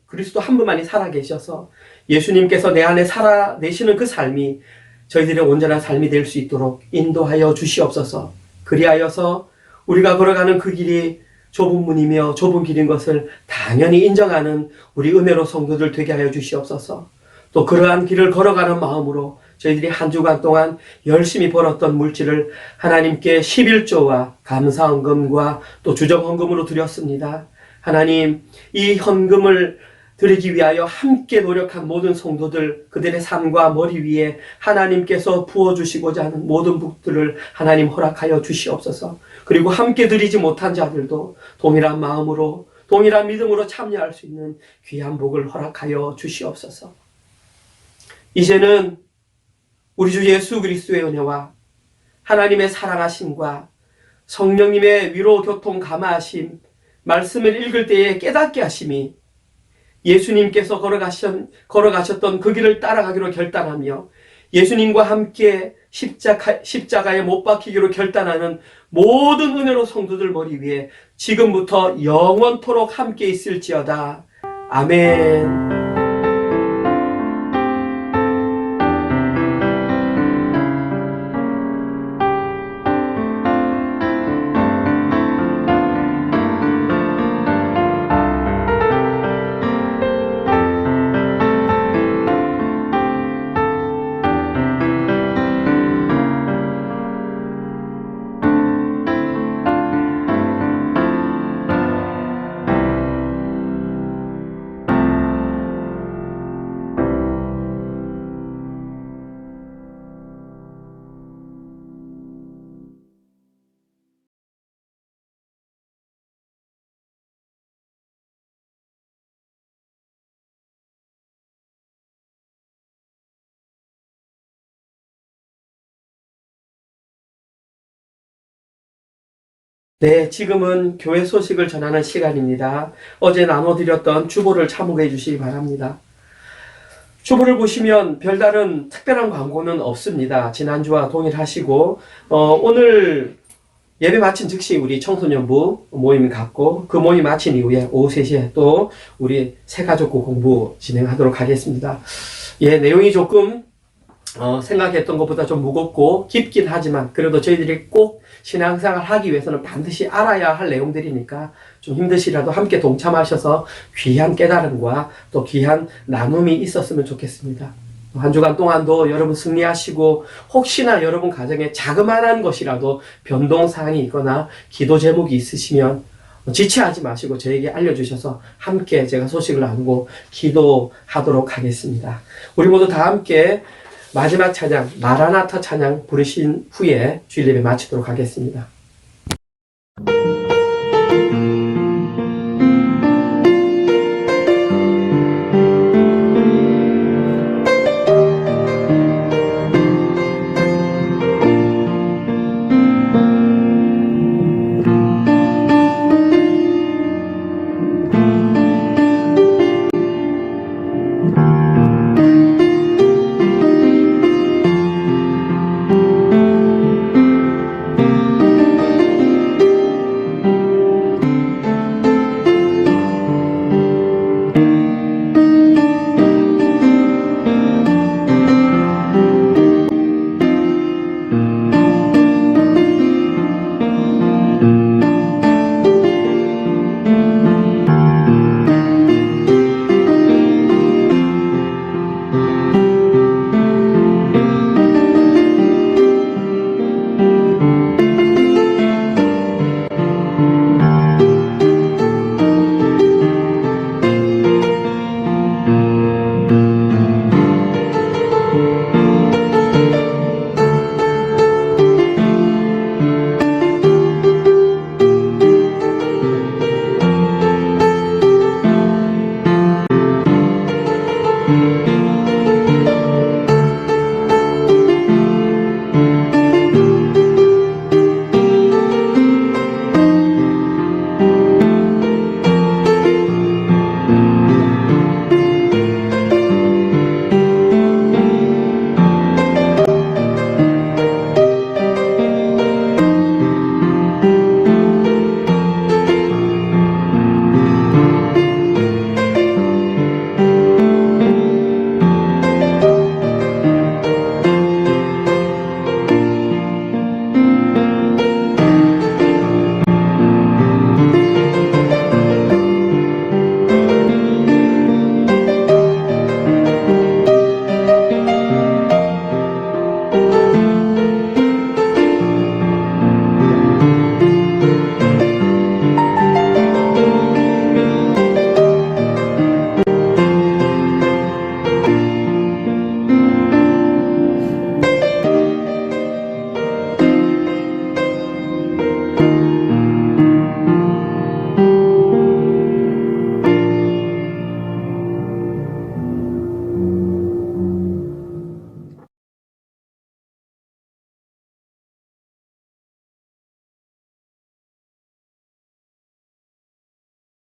그리스도 한 분만이 살아계셔서 예수님께서 내 안에 살아내시는 그 삶이 저희들의 온전한 삶이 될 수 있도록 인도하여 주시옵소서. 그리하여서 우리가 걸어가는 그 길이 좁은 문이며 좁은 길인 것을 당연히 인정하는 우리 은혜로 성도들 되게 하여 주시옵소서. 또 그러한 길을 걸어가는 마음으로 저희들이 한 주간 동안 열심히 벌었던 물질을 하나님께 11조와 감사헌금과 또 주정헌금으로 드렸습니다. 하나님, 이 헌금을 드리기 위하여 함께 노력한 모든 성도들, 그들의 삶과 머리 위에 하나님께서 부어주시고자 하는 모든 복들을 하나님 허락하여 주시옵소서. 그리고 함께 드리지 못한 자들도 동일한 마음으로, 동일한 믿음으로 참여할 수 있는 귀한 복을 허락하여 주시옵소서. 이제는 우리 주 예수 그리스도의 은혜와 하나님의 사랑하심과 성령님의 위로 교통 감화하심, 말씀을 읽을 때에 깨닫게 하심이 예수님께서 걸어가셨던 그 길을 따라가기로 결단하며 예수님과 함께 십자가에 못 박히기로 결단하는 모든 은혜로 성도들 머리 위에 지금부터 영원토록 함께 있을지어다. 아멘. 네, 지금은 교회 소식을 전하는 시간입니다. 어제 나눠드렸던 주보를 참고해 주시기 바랍니다. 주보를 보시면 별다른 특별한 광고는 없습니다. 지난주와 동일하시고, 오늘 예배 마친 즉시 우리 청소년부 모임 갖고, 그 모임 마친 이후에 오후 3시에 또 우리 새가족부 공부 진행하도록 하겠습니다. 예, 내용이 조금 생각했던 것보다 좀 무겁고 깊긴 하지만 그래도 저희들이 꼭 신앙생활 하기 위해서는 반드시 알아야 할 내용들이니까 좀 힘드시라도 함께 동참하셔서 귀한 깨달음과 또 귀한 나눔이 있었으면 좋겠습니다. 한 주간 동안도 여러분 승리하시고, 혹시나 여러분 가정에 자그마한 것이라도 변동사항이 있거나 기도 제목이 있으시면 지체하지 마시고 저에게 알려주셔서 함께 제가 소식을 나누고 기도하도록 하겠습니다. 우리 모두 다 함께 마지막 찬양, 마라나타 찬양 부르신 후에 주일 예배 마치도록 하겠습니다.